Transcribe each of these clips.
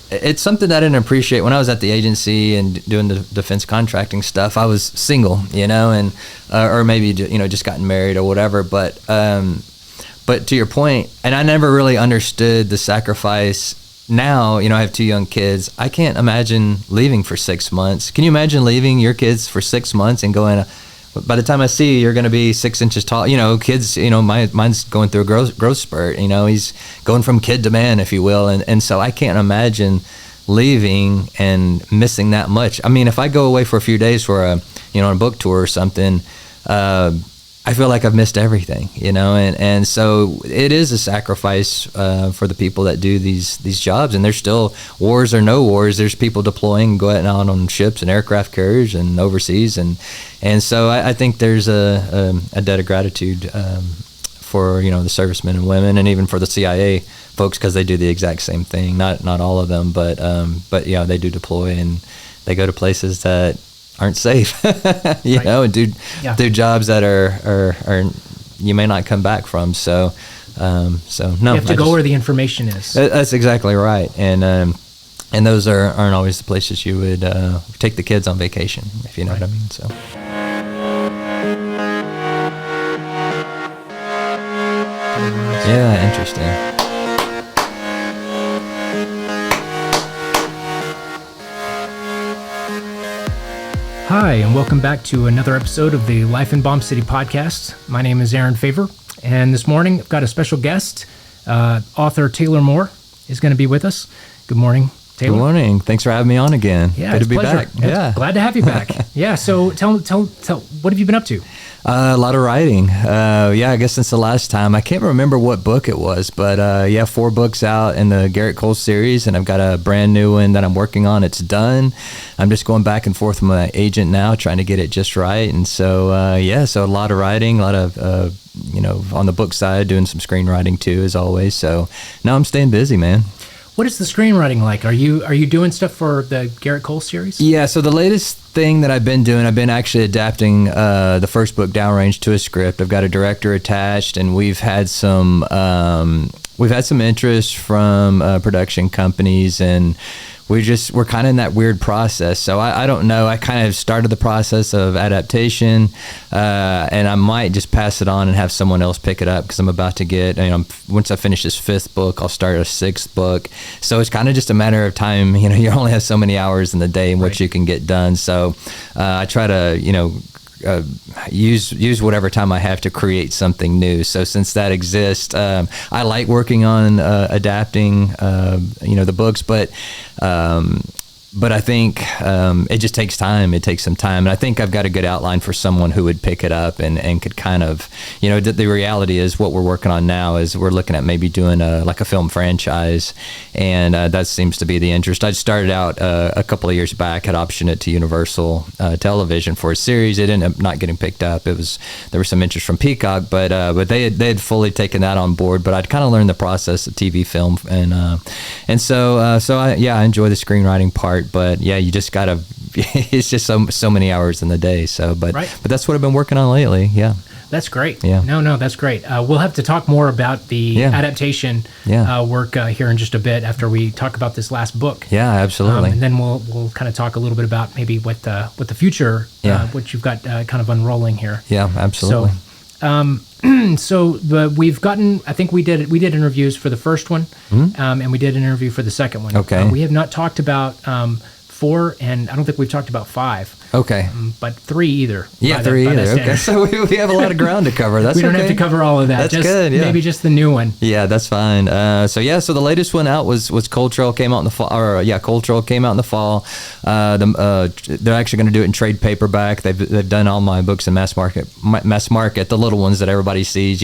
it's something I didn't appreciate when I was at the agency and doing the defense contracting stuff. I was single, and or maybe just gotten married or whatever. But to your point, and I never really understood the sacrifice. Now, I have 2 young kids. I can't imagine leaving for 6 months. Can you imagine leaving your kids for 6 months and going? By the time I see you, you're going to be 6 inches tall. Kids, mine's going through a growth spurt. He's going from kid to man, if you will. And so I can't imagine leaving and missing that much. I mean, if I go away for a few days for a book tour or something, I feel like I've missed everything, and so it is a sacrifice for the people that do these jobs. And there's still, wars or no wars, there's people deploying, going out on ships and aircraft carriers and overseas, and so I think there's a debt of gratitude for the servicemen and women, and even for the CIA folks, because they do the exact same thing. Not all of them, but they do deploy, and they go to places that aren't safe, and do jobs that are you may not come back from. So no, you have to go where the information is. That's exactly right, and those aren't always the places you would take the kids on vacation, if you know what I mean. So. Yeah, interesting. Hi, and welcome back to another episode of the Life in Bomb City podcast. My name is Aaron Favor, and this morning I've got a special guest. Author Taylor Moore is going to be with us. Good morning, Taylor. Good morning. Thanks for having me on again. Yeah, good it's to be pleasure. back. Yeah, glad to have you back. Yeah, so tell, what have you been up to? A lot of writing. I guess since the last time. I can't remember what book it was, but 4 books out in the Garrett Cole series, and I've got a brand new one that I'm working on. It's done. I'm just going back and forth with my agent now, trying to get it just right. And so, so a lot of writing, a lot of, on the book side, doing some screenwriting too, as always. So now I'm staying busy, man. What is the screenwriting like? Are you doing stuff for the Garrett Cole series? Yeah, so the latest thing that I've been doing, I've been actually adapting the first book, Downrange, to a script. I've got a director attached, and we've had some interest from production companies, and we're kind of in that weird process. So I don't know. I kind of started the process of adaptation, and I might just pass it on and have someone else pick it up, because I'm about to get, once I finish this 5th book, I'll start a 6th book. So it's kind of just a matter of time. You only have so many hours in the day in which you can get done. So I try to, use whatever time I have to create something new. So since that exists, I like working on adapting, the books, but I think it just takes time. It takes some time. And I think I've got a good outline for someone who would pick it up and could kind of, the reality is what we're working on now is we're looking at maybe doing a film franchise. And that seems to be the interest. I started out a couple of years back, had optioned it to Universal Television for a series. It ended up not getting picked up. There was some interest from Peacock, but they had fully taken that on board. But I'd kind of learned the process of TV film. And so I enjoy the screenwriting part. But you just gotta. It's just so many hours in the day. So, but that's what I've been working on lately. Yeah, that's great. Yeah, no, that's great. We'll have to talk more about the adaptation work here in just a bit after we talk about this last book. Yeah, absolutely. And then we'll kind of talk a little bit about maybe what the future, what you've got kind of unrolling here. Yeah, absolutely. So, we've gotten. I think we did interviews for the first one, and we did an interview for the second one. Okay. We have not talked about 4, and I don't think we've talked about 5. Okay. But 3 either. Yeah, 3 either. Okay. So we have a lot of ground to cover. That's we don't have to cover all of that. That's just good. Yeah. Maybe just the new one. Yeah, that's fine. So the latest one out was Cold Trail, came out in the fall. Cold Trail came out in the fall. They're actually going to do it in trade paperback. They've done all my books in mass market, the little ones that everybody sees.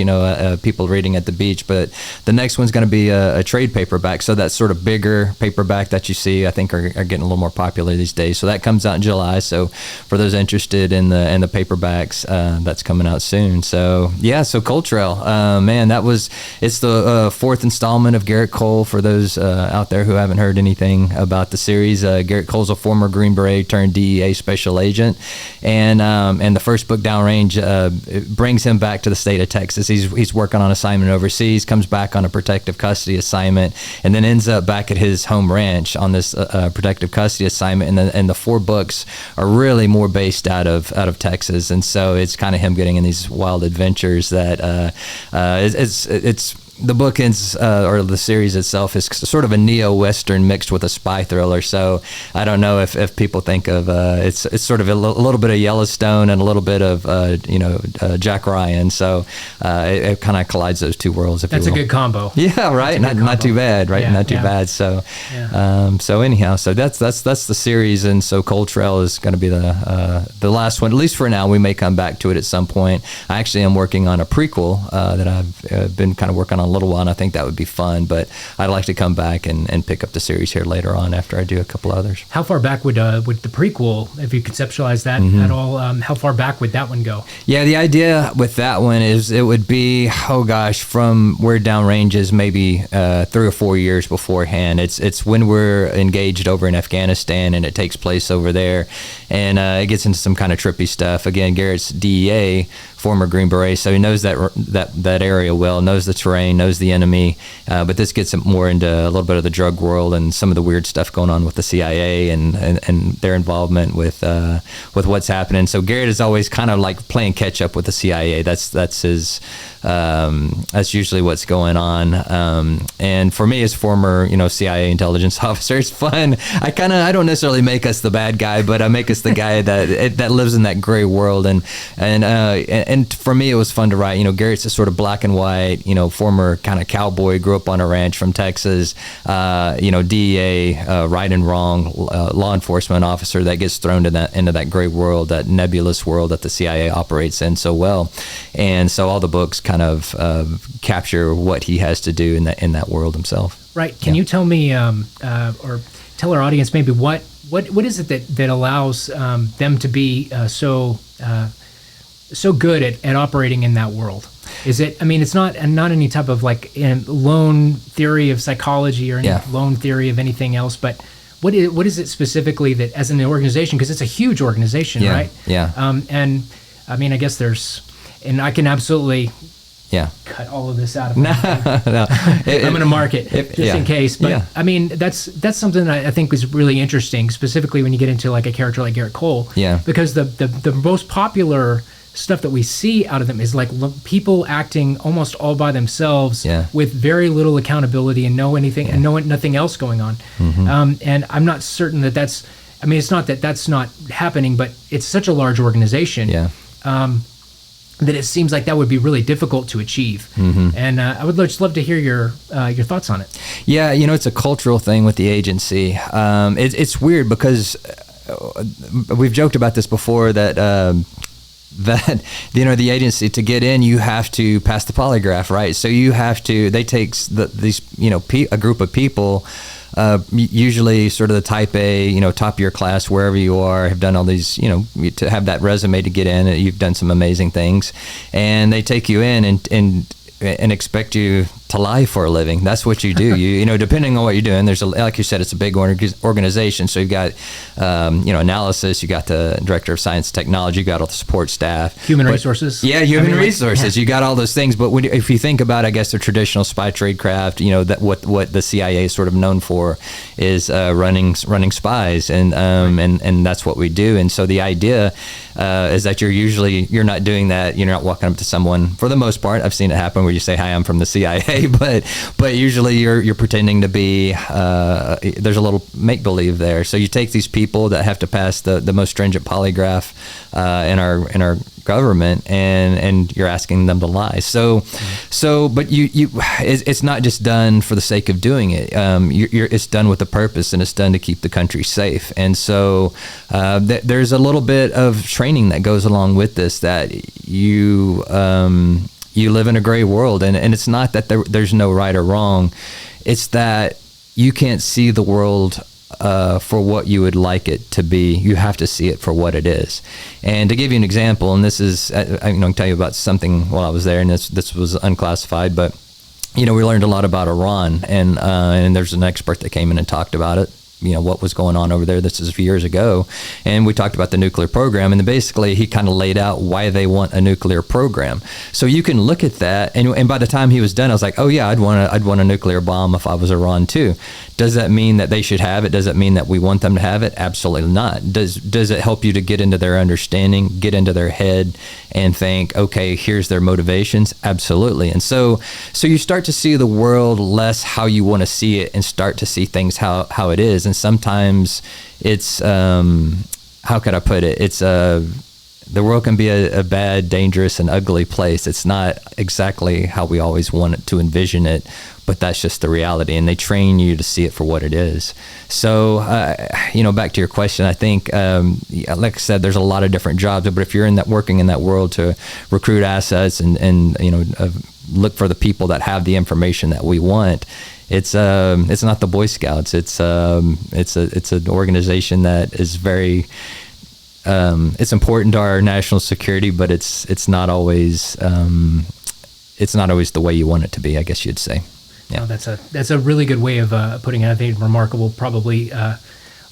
People reading at the beach. But the next one's going to be a trade paperback. So that sort of bigger paperback that you see, I think, are getting a little more popular these days. So that comes out in July. So for those interested in the paperbacks, that's coming out soon. So yeah, so Cold Trail, man, it's the fourth installment of Garrett Cole. For those out there who haven't heard anything about the series, Garrett Cole's a former Green Beret turned DEA special agent, and the first book, Downrange, it brings him back to the state of Texas. He's working on assignment overseas, comes back on a protective custody assignment, and then ends up back at his home ranch on this protective custody assignment. And the 4 books are really more based out of Texas, and so it's kind of him getting in these wild adventures that it's the bookends or the series itself is sort of a neo-Western mixed with a spy thriller. So I don't know if people think of it's sort of a little bit of Yellowstone and a little bit of Jack Ryan. So it kind of collides those two worlds. That's a good combo. Yeah, right. Not too bad. Right, not too bad. So so anyhow, so that's the series, and so Cold Trail is going to be the last one, at least for now. We may come back to it at some point. I actually am working on a prequel that I've been kind of working on a little while, and I think that would be fun, but I'd like to come back and pick up the series here later on after I do a couple others. How far back would the prequel, if you conceptualize that at all, how far back would that one go? Yeah, the idea with that one is it would be, from where Downrange is, maybe 3 or 4 years beforehand. It's when we're engaged over in Afghanistan, and it takes place over there, and it gets into some kind of trippy stuff. Again, Garrett's DEA, former Green Beret, so he knows that area well, knows the terrain, knows the enemy, but this gets more into a little bit of the drug world and some of the weird stuff going on with the CIA and their involvement with what's happening. So Garrett is always kind of like playing catch up with the CIA. That's his that's usually what's going on. And for me, as former CIA intelligence officer, it's fun. I don't necessarily make us the bad guy, but I make us the guy that lives in that gray world. And for me, it was fun to write. Garrett's a sort of black and white, former kind of cowboy, grew up on a ranch from Texas, DEA, right and wrong, law enforcement officer that gets thrown into that gray world, that nebulous world that the CIA operates in so well. And so all the books kind of capture what he has to do in that world himself. Right. Can you tell me, or tell our audience maybe what is it that allows them to be so good at operating in that world? Is it? I mean, it's not any type of like lone theory of psychology or any lone theory of anything else, but what is it specifically that, as an organization, because it's a huge organization, right? Yeah. And I mean, I guess and I can absolutely cut all of this out of no. I'm going to mark it just in case. But I mean, that's something that I think is really interesting, specifically when you get into like a character like Garrett Cole. Yeah. Because the most popular stuff that we see out of them is like people acting almost all by themselves with very little accountability and nothing else going on. Mm-hmm. And I'm not certain that's, I mean, it's not that that's not happening, but it's such a large organization that it seems like that would be really difficult to achieve. Mm-hmm. And I would just love to hear your thoughts on it. Yeah, it's a cultural thing with the agency. It's weird because we've joked about this before that the agency, to get in, you have to pass the polygraph, right? So you have to, they take a group of people, usually sort of the type A, top of your class, wherever you are, have done all these, to have that resume to get in, you've done some amazing things, and they take you in and expect you to lie for a living. That's what you do. You depending on what you're doing, like you said, it's a big organization. So you've got, analysis, you got the director of science and technology, you got all the support staff. Human resources. Yeah, human resources. You got all those things. But if you think about, I guess, the traditional spy tradecraft, that what the CIA is sort of known for is running spies. And that's what we do. And so the idea is that you're not doing that. You're not walking up to someone, for the most part. I've seen it happen where you say, "Hi, I'm from the CIA," but usually you're pretending to be. There's a little make believe there. So you take these people that have to pass the most stringent polygraph in our government, and you're asking them to lie. But it's not just done for the sake of doing it. It's done with a purpose, and it's done to keep the country safe. And so there's a little bit of training that goes along with this, that you live in a gray world, and it's not that there's no right or wrong. It's that you can't see the world for what you would like it to be. You have to see it for what it is. And to give you an example, and this is, I can tell you about something while I was there, and this was unclassified, but we learned a lot about Iran, and there's an expert that came in and talked about it. What was going on over there. This is a few years ago. And we talked about the nuclear program. And then basically he kind of laid out why they want a nuclear program. So you can look at that. And by the time he was done, I was like, oh yeah, I'd want a nuclear bomb if I was Iran too. Does that mean that they should have it? Does that mean that we want them to have it? Absolutely not. Does it help you to get into their understanding, get into their head and think, okay, here's their motivations? Absolutely. And so you start to see the world less how you want to see it and start to see things how it is. And sometimes it's, how could I put it? It's the world can be a bad, dangerous, and ugly place. It's not exactly how we always want it to envision it, but that's just the reality. And they train you to see it for what it is. So, back to your question, I think, like I said, there's a lot of different jobs, but if you're working in that world to recruit assets and look for the people that have the information that we want, it's not the Boy Scouts. It's an organization that is very, it's important to our national security, but it's not always the way you want it to be, I guess you'd say. Yeah. No, that's a really good way of putting it. I think remarkable, probably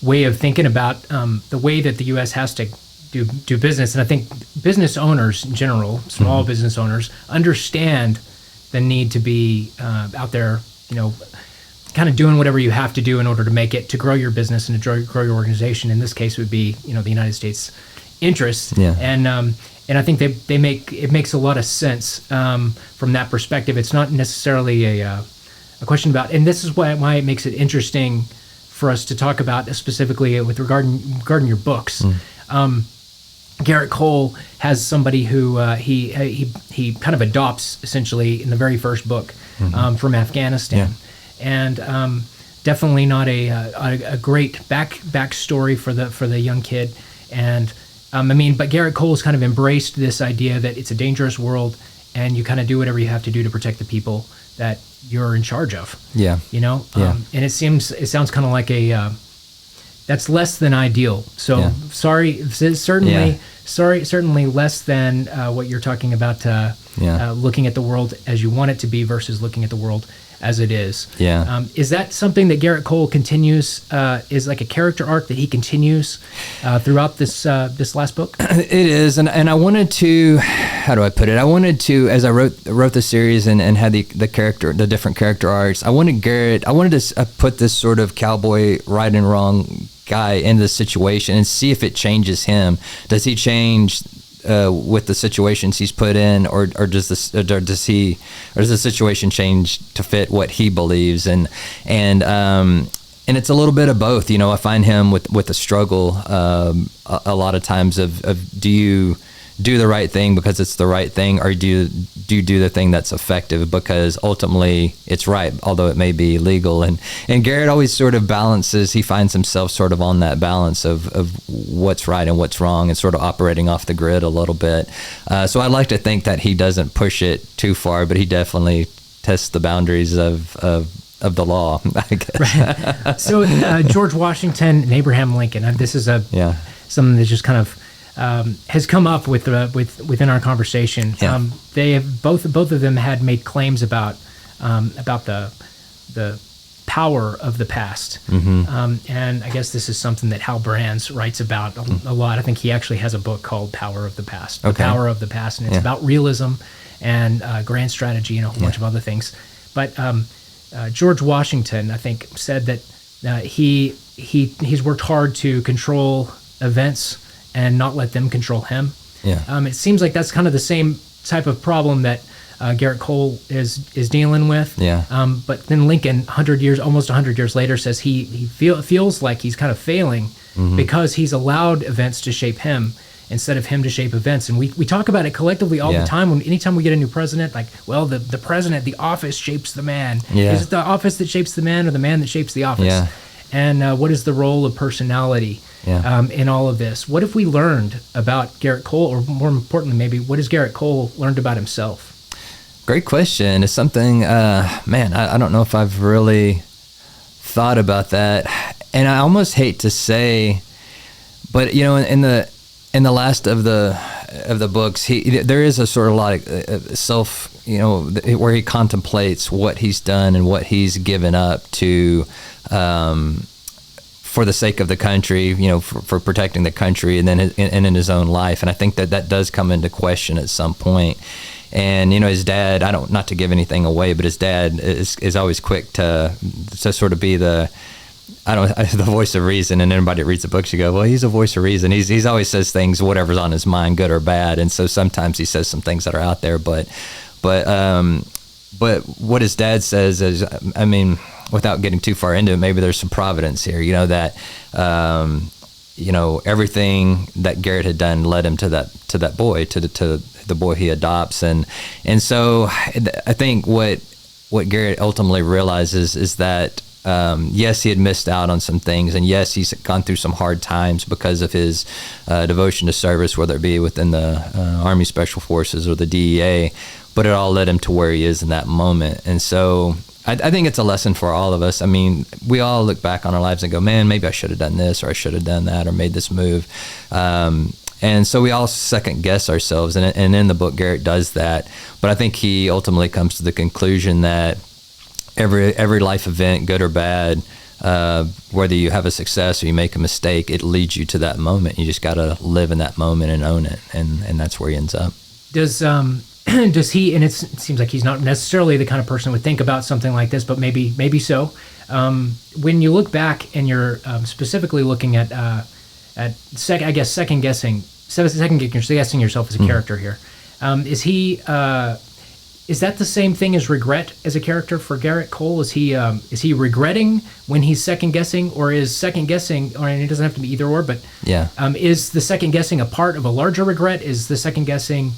way of thinking about the way that the U.S. has to do business. And I think business owners in general, small business owners, understand the need to be out there, kind of doing whatever you have to do in order to make it, to grow your business and to grow your organization. In this case, would be, the United States interests. Yeah. And I think it makes a lot of sense from that perspective. It's not necessarily a question about, and this is why it makes it interesting for us to talk about specifically with regarding your books. Garrett Cole has somebody who he kind of adopts essentially in the very first book from Afghanistan. Yeah. And definitely not a great backstory for the young kid. And but Garrett Cole's kind of embraced this idea that it's a dangerous world, and you kind of do whatever you have to do to protect the people that you're in charge of. Yeah. And it sounds kind of like that's less than ideal. So certainly less than what you're talking about. Looking at the world as you want it to be versus looking at the world as it is. Yeah. Is that something that Garrett Cole continues, is like a character arc that he continues throughout this last book? It is. And I wanted to, how do I put it? I wanted to, as I wrote the series and had the different character arcs, I wanted to put this sort of cowboy right and wrong guy into the situation and see if it changes him. Does he change with the situations he's put in, or does the situation change to fit what he believes? And it's a little bit of both. I find him with the struggle a lot of times of do you do the right thing because it's the right thing, or do you do the thing that's effective because ultimately it's right, although it may be illegal. And Garrett always sort of balances, he finds himself sort of on that balance of what's right and what's wrong, and sort of operating off the grid a little bit. So I like to think that he doesn't push it too far, but he definitely tests the boundaries of the law, I guess. Right. So George Washington and Abraham Lincoln, and this is something that just kind of has come up within our conversation. Yeah. They have both of them had made claims about the power of the past, and I guess this is something that Hal Brands writes about a lot. I think he actually has a book called Power of the Past, The Power of the Past, and it's about realism and grand strategy and a whole bunch of other things. But George Washington, I think, said that he's worked hard to control events and not let them control him. Yeah. It seems like that's kind of the same type of problem that Garrett Cole is dealing with. Yeah. But then Lincoln, almost 100 years later, says he feels like he's kind of failing because he's allowed events to shape him instead of him to shape events. And we talk about it collectively all the time. Anytime we get a new president, like, well, the president, the office shapes the man. Yeah. Is it the office that shapes the man, or the man that shapes the office? Yeah. And what is the role of personality in all of this? What have we learned about Garrett Cole, or more importantly, maybe, what has Garrett Cole learned about himself? Great question. It's something, I don't know if I've really thought about that. and I almost hate to say, but you know, in the last of the books, there is a sort of lot of self, you know, where he contemplates what he's done and what he's given up to, for the sake of the country, you know, for protecting the country, and then in his own life. And I think that does come into question at some point. And, you know, his dad, not to give anything away, but his dad is always quick to sort of be the voice of reason. And anybody that reads the books, you go, well, he's a voice of reason. He's always says things, whatever's on his mind, good or bad. And so sometimes he says some things that are out there, but what his dad says is, I mean, without getting too far into it, maybe there's some providence here, you know, that, you know, everything that Garrett had done led him to that boy, to the boy he adopts. And so I think what Garrett ultimately realizes is that, yes, he had missed out on some things, and yes, he's gone through some hard times because of his devotion to service, whether it be within the Army Special Forces or the DEA, but it all led him to where he is in that moment. And so I think it's a lesson for all of us. I mean, we all look back on our lives and go, man, maybe I should have done this, or I should have done that, or made this move. And so we all second guess ourselves. And in the book, Garrett does that. But I think he ultimately comes to the conclusion that every life event, good or bad, whether you have a success or you make a mistake, it leads you to that moment. You just got to live in that moment and own it. And that's where he ends up. Does he, and it seems like he's not necessarily the kind of person who would think about something like this, but maybe so. When you look back and you're specifically looking at second guessing yourself as a character here, is that the same thing as regret as a character for Garrett Cole? Is he regretting when he's second guessing, or is second guessing, or and it doesn't have to be either or, but yeah, is the second guessing a part of a larger regret? Is the second guessing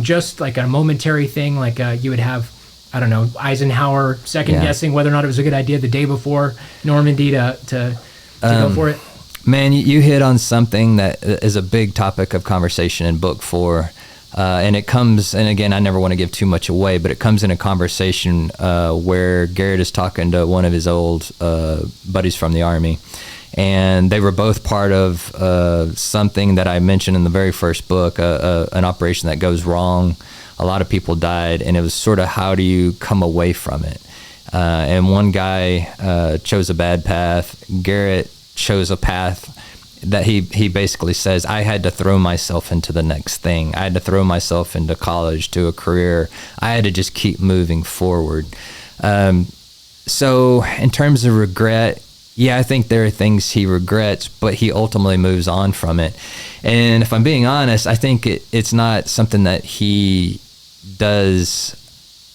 just like a momentary thing, like you would have, I don't know, Eisenhower second guessing whether or not it was a good idea the day before Normandy to go for it? Man, you hit on something that is a big topic of conversation in book 4. And it comes, and again, I never want to give too much away, but it comes in a conversation where Garrett is talking to one of his old buddies from the Army. And they were both part of something that I mentioned in the very first book, an operation that goes wrong. A lot of people died, and it was sort of, how do you come away from it? And one guy chose a bad path. Garrett chose a path that he basically says, I had to throw myself into the next thing. I had to throw myself into college, to a career. I had to just keep moving forward. So in terms of regret, yeah, I think there are things he regrets, but he ultimately moves on from it. And if I'm being honest, I think it's not something that he does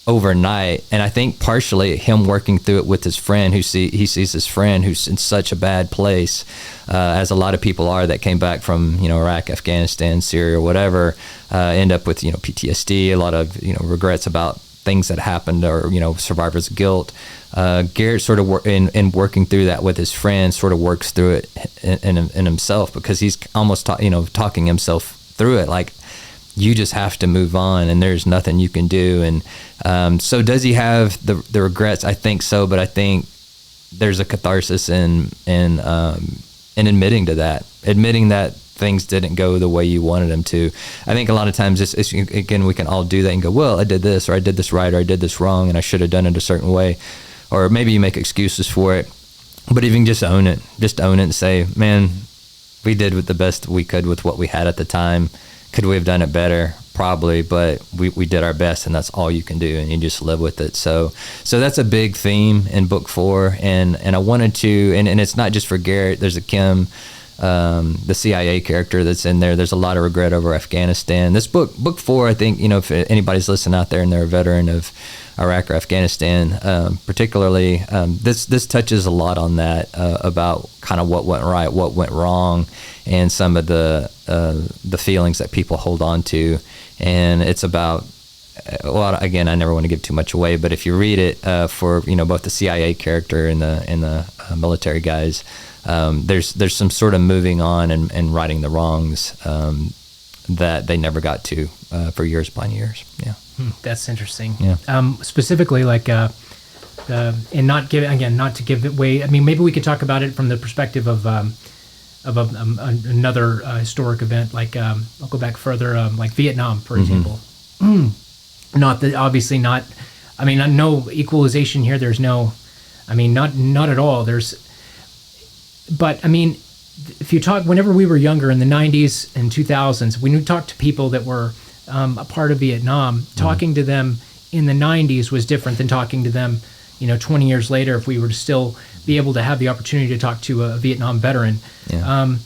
overnight. And I think partially him working through it with his friend, he sees his friend who's in such a bad place, as a lot of people are that came back from, you know, Iraq, Afghanistan, Syria, whatever, end up with, you know, PTSD, a lot of, you know, regrets about things that happened, or, you know, survivor's guilt. Garrett sort of in working through that with his friend, sort of works through it in himself, because he's almost talking himself through it, like, you just have to move on, and there's nothing you can do. And so does he have the regrets? I think so, but I think there's a catharsis in admitting that things didn't go the way you wanted them to. I think a lot of times it's again, we can all do that and go, well, I did this, or I did this right, or I did this wrong, and I should have done it a certain way. Or maybe you make excuses for it, but even just own it and say, man, we did the best we could with what we had at the time. Could we have done it better? Probably, but we did our best, and that's all you can do, and you just live with it. So that's a big theme in book 4, and I wanted to, and it's not just for Garrett. There's a Kim, the CIA character that's in there. There's a lot of regret over Afghanistan. This book 4, I think, you know, if anybody's listening out there and they're a veteran of Iraq or Afghanistan, particularly, this touches a lot on that, about kind of what went right, what went wrong, and some of the feelings that people hold on to. And it's about, well, again, I never want to give too much away, but if you read it, for, you know, both the CIA character and the military guys, there's some sort of moving on and righting the wrongs that they never got to for years upon years. Yeah. That's interesting. Yeah. Specifically, like and not to give it away. I mean, maybe we could talk about it from the perspective of another historic event, like I'll go back further, like Vietnam, for example. Not that, obviously not. I mean, no equalization here. There's no. I mean, not at all. But I mean, if you talk, whenever we were younger in the 90s and 2000s, when we talked to people that were a part of Vietnam, talking to them in the 90s was different than talking to them, 20 years later, if we were to still be able to have the opportunity to talk to a Vietnam veteran. Yeah.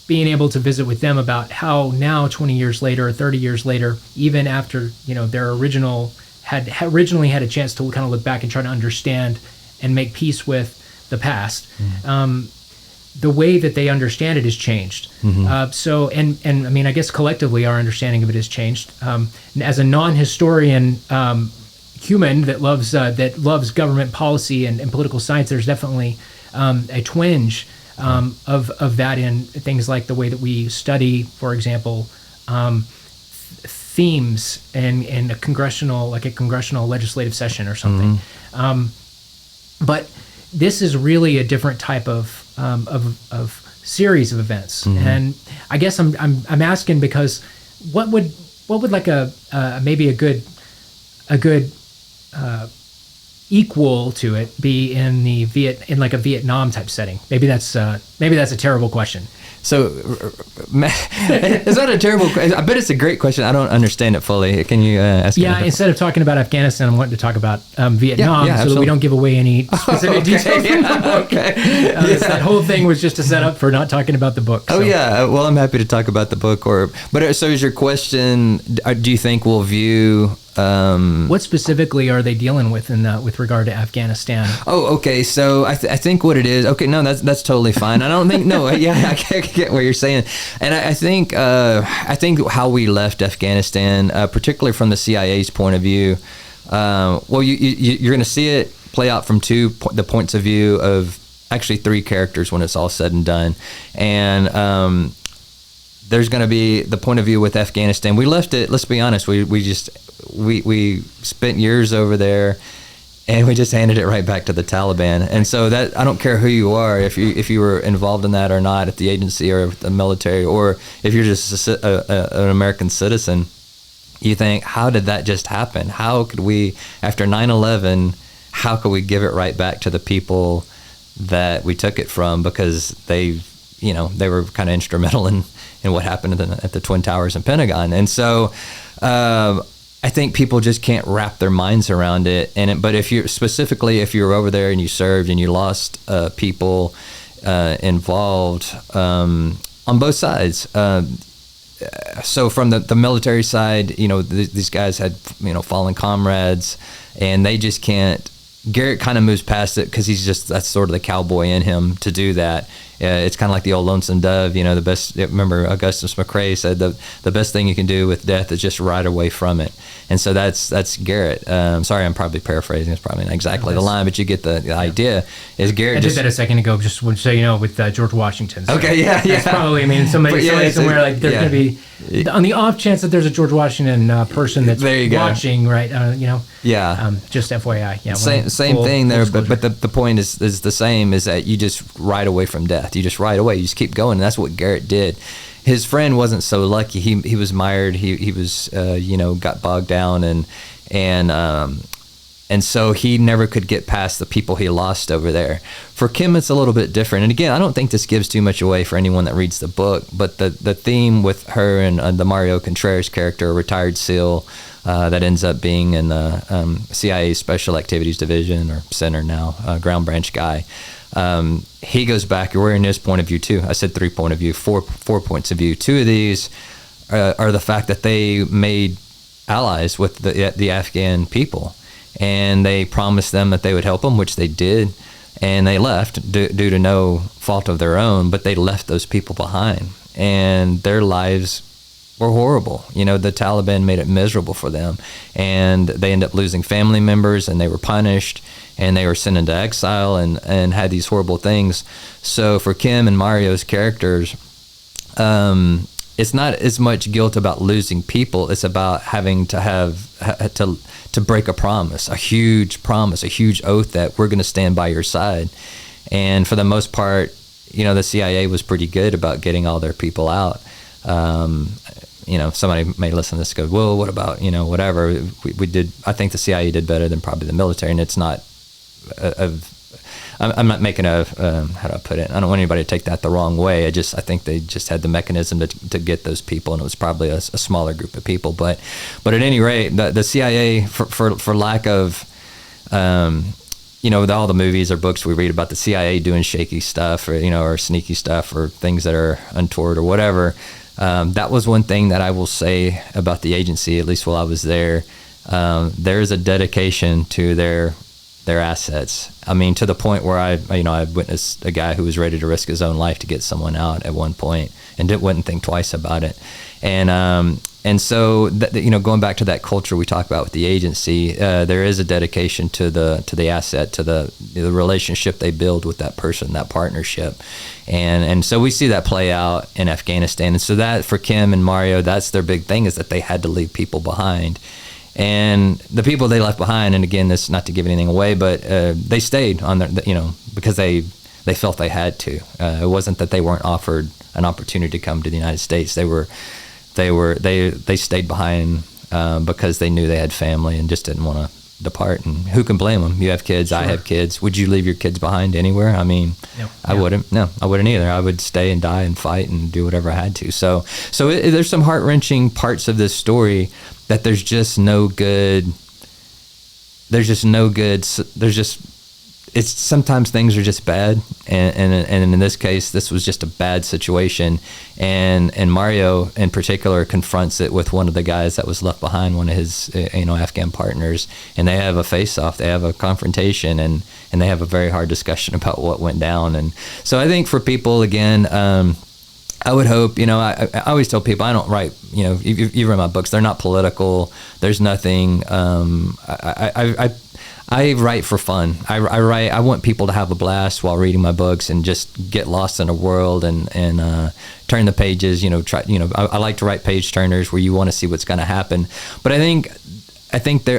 Being able to visit with them about how now 20 years later or 30 years later, even after, their originally had a chance to kind of look back and try to understand and make peace with the past. The way that they understand it has changed. So I mean, I guess collectively our understanding of it has changed. As a non-historian human that loves government policy and political science, there's definitely a twinge of that in things like the way that we study, for example, themes in a congressional legislative session or something. But this is really a different type of series of events, and I guess I'm asking because what would like maybe a good equal to it be in like a Vietnam type setting? Maybe that's a terrible question. So, is that a terrible question? I bet it's a great question. I don't understand it fully. Can you ask? Yeah, instead of talking about Afghanistan, I'm wanting to talk about Vietnam, so that we don't give away any specific details from the book. That whole thing was just a setup for not talking about the book. So. Oh yeah, well, I'm happy to talk about the book. So is your question? Do you think we'll view? What specifically are they dealing with with regard to Afghanistan? Oh, okay. So I think what it is. Okay, no, that's totally fine. I don't think I get what you're saying, and I think how we left Afghanistan, particularly from the CIA's point of view. Well, you're going to see it play out from the points of view of actually three characters when it's all said and done, and there's going to be the point of view with Afghanistan. We left it. Let's be honest. We spent years over there, and we just handed it right back to the Taliban. And so that I don't care who you are, if you were involved in that or not, at the agency or the military, or if you're just an American citizen, you think, how did that just happen? How could we, after 9/11, how could we give it right back to the people that we took it from, because they were kind of instrumental in what happened at the Twin Towers and Pentagon. And so I think people just can't wrap their minds around it. But if you were over there and you served and you lost people involved on both sides. So from the military side, these guys had, fallen comrades, and they just can't. Garrett kind of moves past it because that's sort of the cowboy in him to do that. It's kind of like the old lonesome dove, the best. Remember, Augustus McCrae said the best thing you can do with death is just ride away from it. And so that's Garrett. Sorry, I'm probably paraphrasing. It's probably not exactly the line, but you get the idea. Is Garrett? I did that a second ago, just so you know, with George Washington. So okay, yeah. It's probably. I mean, somebody somewhere like there's going to be on the off chance that there's a George Washington person that's watching, right? Yeah. Just FYI. Yeah. Same thing there, but the point is the same. Is that you just ride away from death. You just ride away. You just keep going. And that's what Garrett did. His friend wasn't so lucky. He was mired. He was got bogged down and so he never could get past the people he lost over there. For Kim, it's a little bit different. And again, I don't think this gives too much away for anyone that reads the book. But the theme with her and the Mario Contreras character, a retired SEAL that ends up being in the CIA Special Activities Division, or Center now, Ground Branch guy. He goes back. We're in his point of view too. I said 3 point of view, four points of view. 2 of these are the fact that they made allies with the Afghan people, and they promised them that they would help them, which they did, and they left due to no fault of their own. But they left those people behind, and their lives were horrible. The Taliban made it miserable for them, and they ended up losing family members, and they were punished, and they were sent into exile and had these horrible things. So for Kim and Mario's characters, it's not as much guilt about losing people. It's about having to to break a promise, a huge oath that we're going to stand by your side. And for the most part, the CIA was pretty good about getting all their people out. Somebody may listen to this and go, well, what about, whatever. We did, I think the CIA did better than probably the military. And it's not, I'm not making how do I put it? I don't want anybody to take that the wrong way. I think they just had the mechanism to get those people, and it was probably a smaller group of people. But at any rate, the CIA, for lack of, with all the movies or books we read about the CIA doing shaky stuff or sneaky stuff or things that are untoward or whatever, that was one thing that I will say about the agency, at least while I was there. There is a dedication to their assets. I mean, to the point where I witnessed a guy who was ready to risk his own life to get someone out at one point and wouldn't think twice about it. And so, going back to that culture we talked about with the agency, there is a dedication to the asset, to the relationship they build with that person, that partnership. And so we see that play out in Afghanistan. And so that, for Kim and Mario, that's their big thing, is that they had to leave people behind. And the people they left behind, and again, this not to give anything away, but they stayed on their, because they felt they had to. It wasn't that they weren't offered an opportunity to come to the United States. They stayed behind because they knew they had family and just didn't want to depart. And who can blame them? You have kids. Sure. I have kids. Would you leave your kids behind anywhere? I mean, no. I wouldn't. No, I wouldn't either. I would stay and die and fight and do whatever I had to. So there's some heart-wrenching parts of this story that there's just no good. It's sometimes things are just bad, and in this case, this was just a bad situation, and Mario in particular confronts it with one of the guys that was left behind, one of his Afghan partners, and they have a face-off, they have a confrontation, and they have a very hard discussion about what went down. And so I think for people, again, I would hope, I always tell people, I don't write, you read my books, they're not political, there's nothing, I write for fun. I want people to have a blast while reading my books and just get lost in a world and turn the pages. I like to write page turners where you want to see what's going to happen. But I think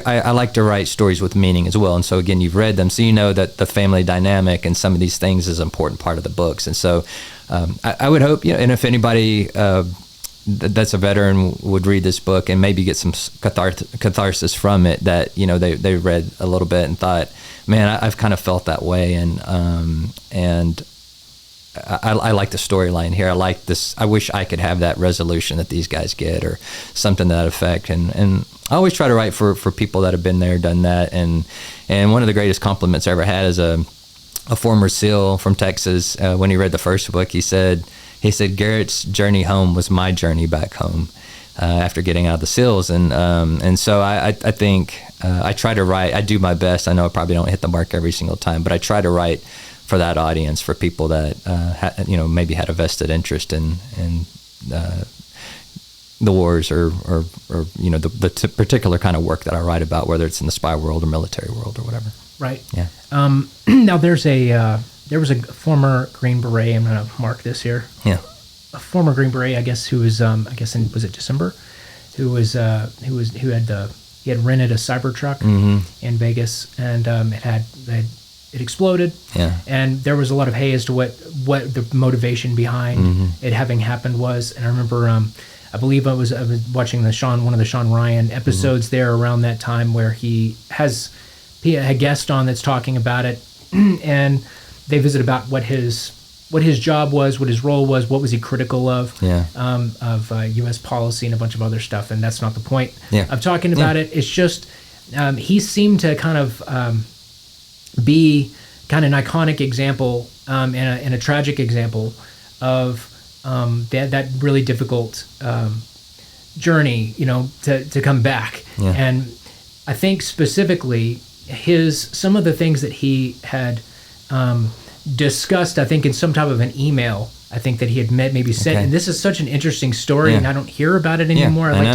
I like to write stories with meaning as well. And so again, you've read them, so you know that the family dynamic and some of these things is an important part of the books. And so I would hope, and if anybody that's a veteran would read this book and maybe get some catharsis from it, that they read a little bit and thought, man, I've kind of felt that way, and I like the storyline here. I like this. I wish I could have that resolution that these guys get, or something to that effect. And I always try to write for people that have been there, done that. And one of the greatest compliments I ever had is a former SEAL from Texas. When he read the first book, he said, Garrett's journey home was my journey back home after getting out of the SEALs. And so I think I try to write. I do my best. I know I probably don't hit the mark every single time, but I try to write for that audience, for people that maybe had a vested interest in the wars or the particular kind of work that I write about, whether it's in the spy world or military world or whatever. Right. Yeah. Now there was a former Green Beret. I'm going to mark this here. Yeah. A former Green Beret, I guess, who was was it December? Who had rented a Cybertruck in Vegas, and it exploded. Yeah. And there was a lot of hay as to what the motivation behind it having happened was. And I remember, I believe I was watching one of the Sean Ryan episodes there around that time, where he has a guest on that's talking about it, and they visit about what his job was, what his role was, what was he critical of, U.S. policy and a bunch of other stuff. And that's not the point of talking about it. It's just he seemed to kind of be kind of an iconic example and a tragic example of that really difficult journey, to come back. Yeah. And I think specifically some of the things that he had discussed, I think in some type of an email, I think that he had maybe said, and this is such an interesting story, and I don't hear about it anymore. I'd like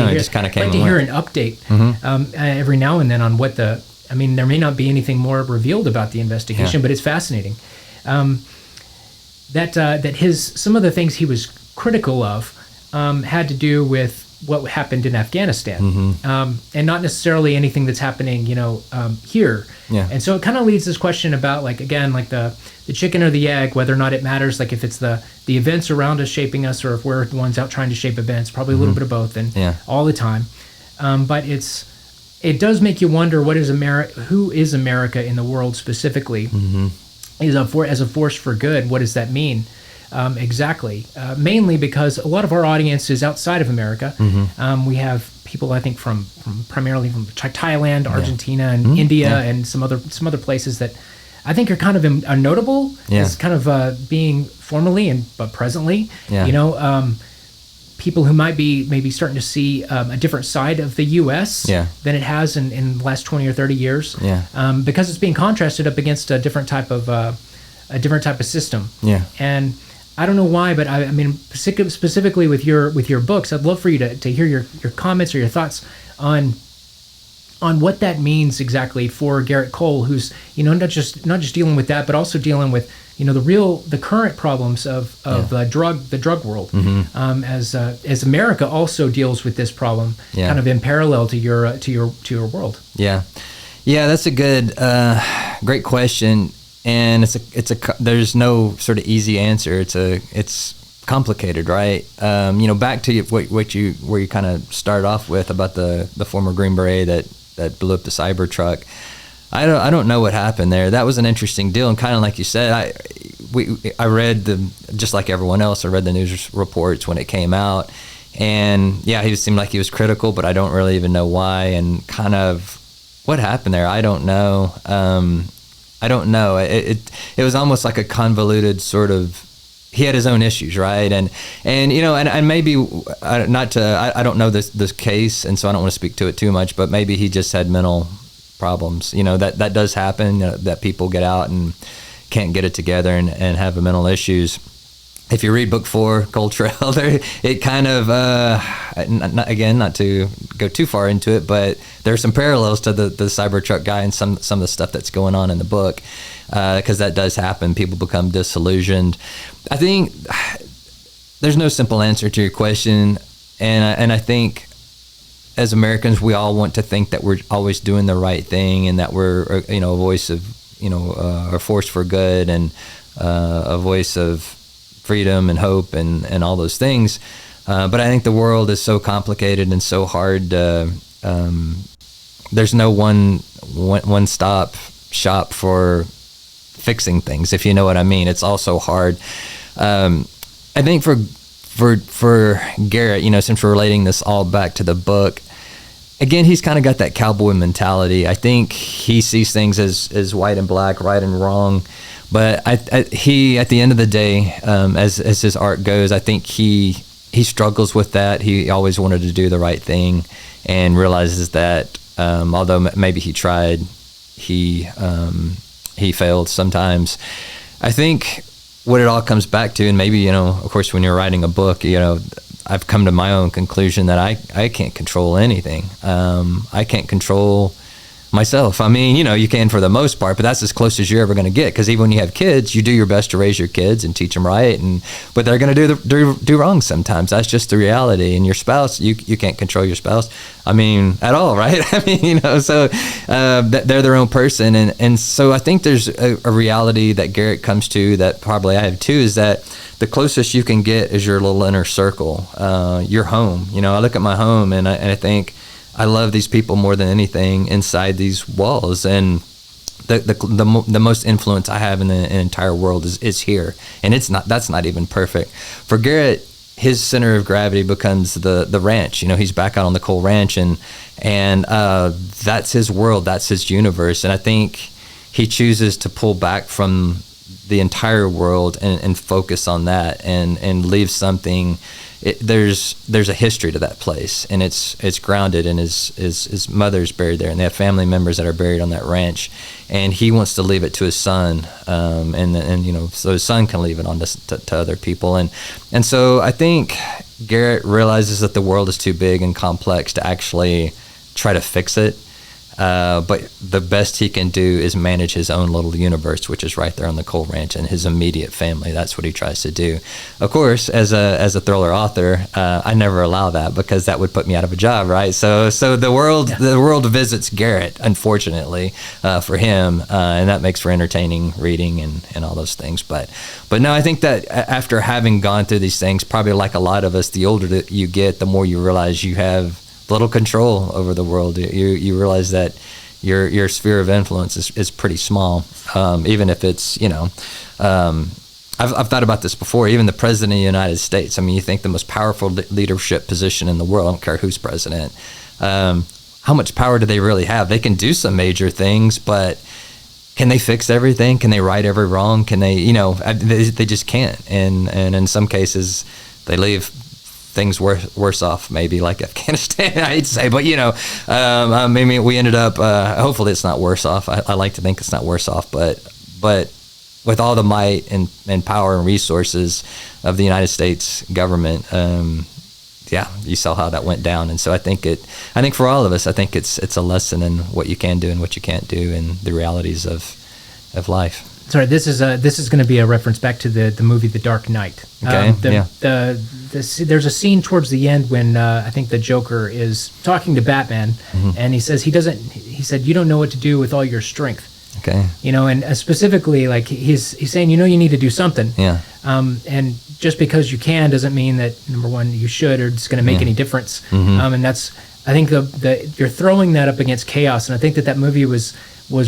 to hear an update every now and then on what there may not be anything more revealed about the investigation, but it's fascinating. That some of the things he was critical of, had to do with what happened in Afghanistan, and not necessarily anything that's happening, here. Yeah. And so it kind of leads this question about, like, again, like the chicken or the egg, whether or not it matters, like if it's the events around us shaping us, or if we're the ones out trying to shape events. Probably a little bit of both, and all the time. But it does make you wonder, what is America? Who is America in the world specifically? As a force for good, what does that mean? Exactly. Mainly because a lot of our audience is outside of America. We have people, I think, from primarily from Thailand, Argentina, and India, and some other places that I think are kind of are notable as kind of being formally but presently. People who might be maybe starting to see a different side of the U.S. than it has in the last 20 or 30 years. Because it's being contrasted up against a different type of system. And I don't know why, but I mean, specifically with your books, I'd love for you to hear your comments or your thoughts on what that means exactly for Garrett Cole, who's not just dealing with that, but also dealing with the current problems of the drug world, as America also deals with this problem, kind of in parallel to your world. Yeah, that's a great question. And there's no sort of easy answer. It's complicated, right? Back to where you kind of started off with about the former Green Beret that blew up the Cybertruck. I don't know what happened there. That was an interesting deal, and kind of like you said, I read just like everyone else. I read the news reports when it came out, and he seemed like he was critical, but I don't really even know why, and kind of what happened there. I don't know. It was almost like a convoluted sort of. He had his own issues, right? And maybe I don't know this case, and so I don't want to speak to it too much. But maybe he just had mental problems. That does happen. That people get out and can't get it together and have mental issues. If you read book 4, Cold Trail, it kind of, not to go too far into it, but there's some parallels to the Cybertruck guy and some of the stuff that's going on in the book, because that does happen. People become disillusioned. I think there's no simple answer to your question, and I think as Americans, we all want to think that we're always doing the right thing and that we're, a voice of, a force for good and a voice of freedom and hope and all those things, but I think the world is so complicated and so hard. There's no one stop shop for fixing things, if you know what I mean. It's all so hard. I think for Garrett, since we're relating this all back to the book, again, he's kind of got that cowboy mentality. I think he sees things as white and black, right and wrong. But he, at the end of the day, as his art goes, I think he struggles with that. He always wanted to do the right thing, and realizes that although maybe he tried, he failed sometimes. I think what it all comes back to, and maybe of course, when you're writing a book, I've come to my own conclusion that I can't control anything. I can't control myself. I mean, you can for the most part, but that's as close as you're ever going to get. Because even when you have kids, you do your best to raise your kids and teach them right, but they're going to do wrong sometimes. That's just the reality. And your spouse, you can't control your spouse. I mean, at all, right? I mean, so they're their own person, and so I think there's a reality that Garrett comes to that probably I have too, is that the closest you can get is your little inner circle, your home. I look at my home and I think, I love these people more than anything inside these walls, and the most influence I have in the entire world is here, and that's not even perfect. For Garrett, his center of gravity becomes the ranch. He's back out on the Cole Ranch, and that's his world, that's his universe, and I think he chooses to pull back from the entire world and focus on that and leave something. There's a history to that place, and it's grounded, and his mother's buried there, and they have family members that are buried on that ranch, and he wants to leave it to his son, so his son can leave it on to other people, and so I think Garrett realizes that the world is too big and complex to actually try to fix it. but the best he can do is manage his own little universe, which is right there on the Cole Ranch and his immediate family. That's what he tries to do. Of course, as a thriller author, I never allow that, because that would put me out of a job, right? So the world visits Garrett, unfortunately, for him, and that makes for entertaining reading and all those things. But no, I think that after having gone through these things, probably like a lot of us, the older that you get, the more you realize you have little control over the world. You realize that your sphere of influence is pretty small, even if it's, I've thought about this before. Even the president of the United States, I mean, you think the most powerful leadership position in the world, I don't care who's president, how much power do they really have? They can do some major things, but can they fix everything? Can they right every wrong? Can they, they just can't. And in some cases, they leave things worse off, maybe like Afghanistan. I hate to say, but I mean, we ended up. Hopefully, it's not worse off. I like to think it's not worse off, but with all the might and power and resources of the United States government, you saw how that went down. And so I think for all of us, I think it's a lesson in what you can do and what you can't do, and the realities of life. Sorry, this is going to be a reference back to the movie The Dark Knight. Okay. There's a scene towards the end when I think the Joker is talking to Batman, and he says he said, "You don't know what to do with all your strength." Okay. And specifically, like he's saying, you need to do something. Yeah. And just because you can doesn't mean that, number one, you should, or it's going to make any difference. And that's, I think you're throwing that up against chaos, and I think that movie was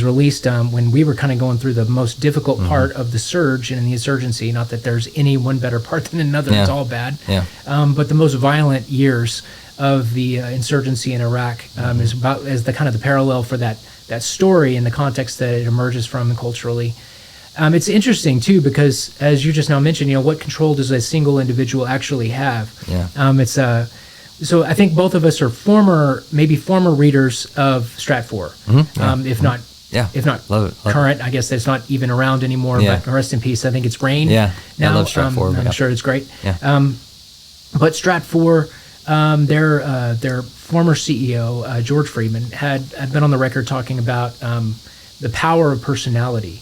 released when we were kind of going through the most difficult part of the surge and the insurgency. Not that there's any one better part than another; it's all bad. Yeah. But the most violent years of the insurgency in Iraq is the kind of the parallel for that story in the context that it emerges from culturally. It's interesting too, because as you just now mentioned, what control does a single individual actually have? Yeah. So I think both of us are former readers of Stratfor, if not love current. I guess that's not even around anymore. Yeah. But rest in peace. I think it's Rain. Yeah, now. I love Stratfor. I'm sure it's great. Yeah. But Stratfor, their former CEO George Friedman had been on the record talking about the power of personality.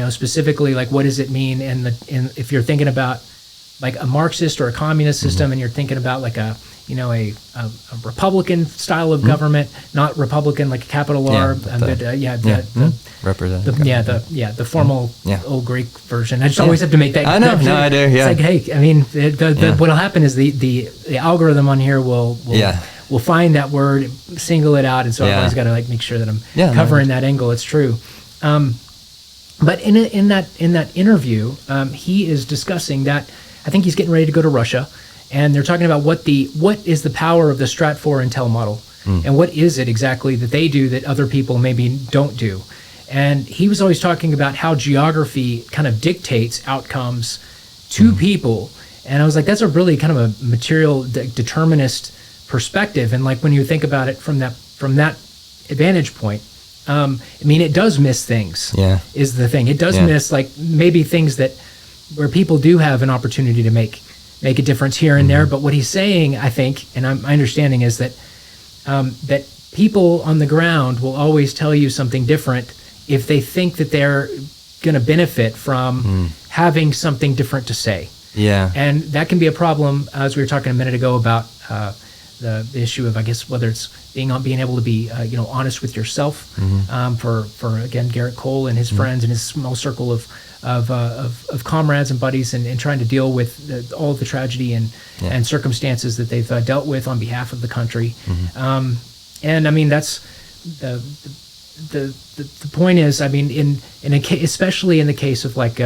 Specifically, like, what does it mean? And if you're thinking about like a Marxist or a communist system, and you're thinking about like a Republican style of government, not Republican like a capital R, the formal old Greek version. I just always have to make that. I know, no, I do. Yeah, it's like, hey, I mean, what'll happen is the algorithm on here will find that word, single it out, and so I've always got to like make sure that I'm covering that angle. It's true. But in that interview, he is discussing that. I think he's getting ready to go to Russia. And they're talking about what is the power of the Stratfor Intel model, and what is it exactly that they do that other people maybe don't do. And he was always talking about how geography kind of dictates outcomes to people. And I was like, that's a really kind of a material determinist perspective. And like when you think about it from that vantage point, I mean, it does miss things. Yeah, is the thing. It does miss like maybe things where people do have an opportunity to make a difference here and there. But what he's saying, I think, and my understanding is that that people on the ground will always tell you something different if they think that they're going to benefit from having something different to say. Yeah. And that can be a problem, as we were talking a minute ago about the issue of, I guess, whether it's being able to be honest with yourself. For again, Garrett Cole and his friends and his small circle of comrades and buddies, and trying to deal with all of the tragedy and circumstances that they've dealt with on behalf of the country. And I mean, that's the point is, I mean, especially in the case of like,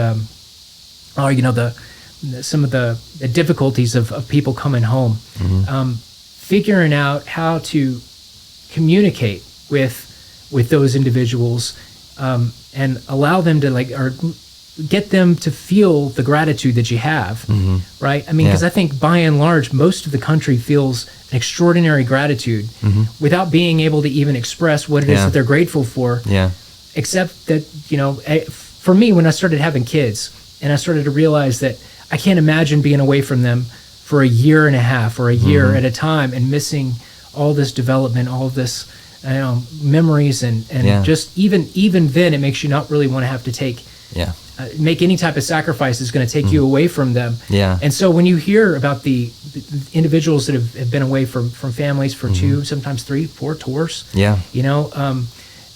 some of the difficulties of people coming home, figuring out how to communicate with those individuals, and allow them to or get them to feel the gratitude that you have, right? I mean, because I think by and large, most of the country feels an extraordinary gratitude without being able to even express what it is that they're grateful for. Yeah. Except that, for me, when I started having kids and I started to realize that I can't imagine being away from them for a year and a half or a year at a time and missing all this development, all of this memories and Yeah. just even then it makes you not really want to have to make any type of sacrifice that's going to take you away from them. Yeah. And so when you hear about the individuals that have been away from families for 2, sometimes 3, 4 tours, Yeah.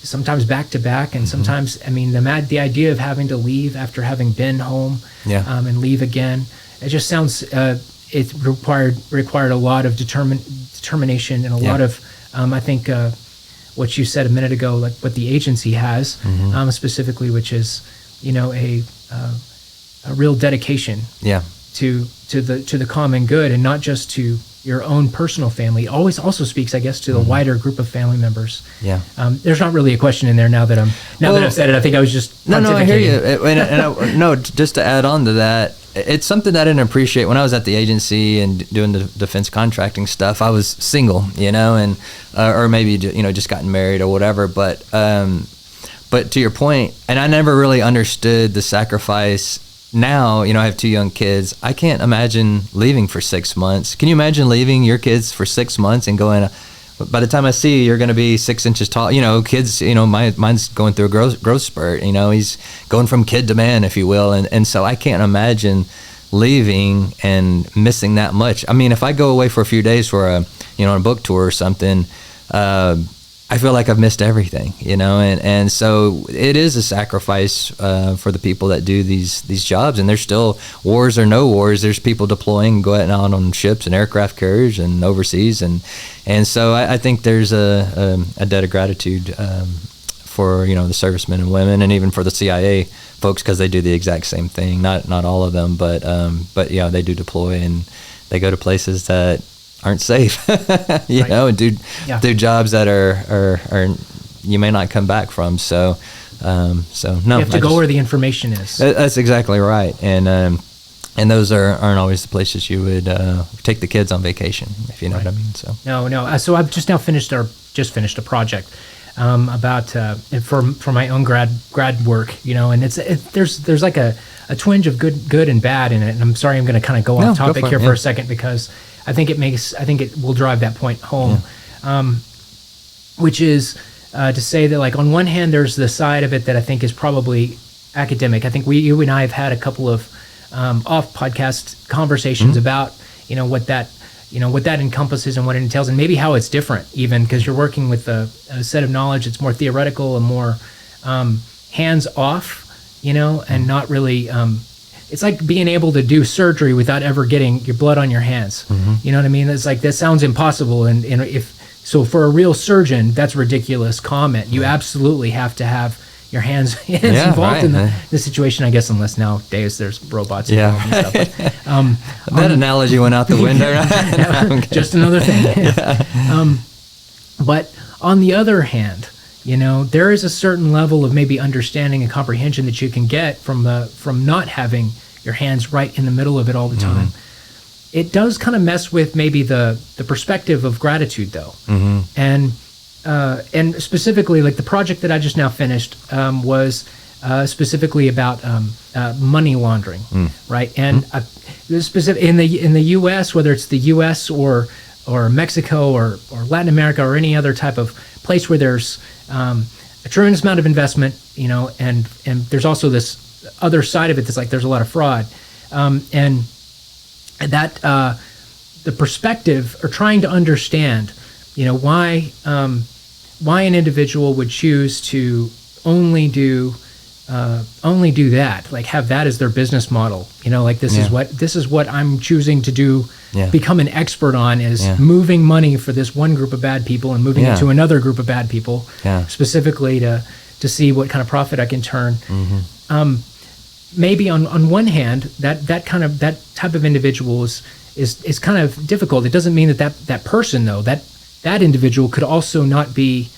sometimes back to back, and sometimes, the idea of having to leave after having been home, Yeah. and leave again, it just sounds, it required a lot of determination and a lot of, I think, what you said a minute ago, like what the agency has, specifically, which is, a real dedication Yeah. to the common good, and not just to your own personal family. It always also speaks, I guess, to the wider group of family members. Yeah. There's not really a question in there now that I've said it. I think I was just No, I hear you. pontificating. No, just to add on to that, it's something that I didn't appreciate when I was at the agency and doing the defense contracting stuff. I was single, and or maybe just gotten married or whatever. But to your point, and I never really understood the sacrifice. Now, I have 2 young kids. I can't imagine leaving for 6 months. Can you imagine leaving your kids for 6 months and going, by the time I see you, you're going to be 6 inches tall? Kids, mine's going through a growth spurt. He's going from kid to man, if you will. And so I can't imagine leaving and missing that much. I mean, if I go away for a few days for a book tour or something, I feel like I've missed everything, and so it is a sacrifice for the people that do these jobs. And there's still, wars or no wars, there's people deploying, going out on ships and aircraft carriers and overseas, and so I think there's a debt of gratitude for the servicemen and women, and even for the CIA folks, because they do the exact same thing. Not all of them, but yeah, they do deploy, and they go to places that aren't safe, and do jobs that are you may not come back from. So no, you have to go where the information is. That's exactly right, and those aren't always the places you would take the kids on vacation, if you know what I mean. So no. So I've just finished a project about for my own grad work, and there's like a twinge of good and bad in it. And I'm sorry, I'm going to kind of go off topic here for a second, because I think it will drive that point home, which is to say that, like, on one hand, there's the side of it that I think is probably academic. I think you and I have had a couple of off podcast conversations about what that encompasses and what it entails, and maybe how it's different, even because you're working with a set of knowledge that's more theoretical and more hands off, and not really. It's like being able to do surgery without ever getting your blood on your hands. You know what I mean? It's like, that sounds impossible. And so for a real surgeon, that's a ridiculous comment. You absolutely have to have your hands involved in the situation, I guess, unless nowadays there's robots involved and stuff. But, that analogy went out the window. Just another thing. But on the other hand, there is a certain level of maybe understanding and comprehension that you can get from not having your hands right in the middle of it all the time. It does kind of mess with maybe the perspective of gratitude, though. And specifically, like, the project that I just now finished was specifically about money laundering, right? And specific in the U.S., whether it's the U.S. or Mexico or Latin America or any other type of place where there's a tremendous amount of investment, and there's also this other side of it that's like there's a lot of fraud, and that the perspective, or trying to understand, why an individual would choose to only do that, like have that as their business model. Like, this is what I'm choosing to do. Become an expert on is moving money for this one group of bad people and moving it to another group of bad people, specifically to see what kind of profit I can turn. Maybe on one hand, that type of individual is kind of difficult. It doesn't mean that person, though, that individual could also not be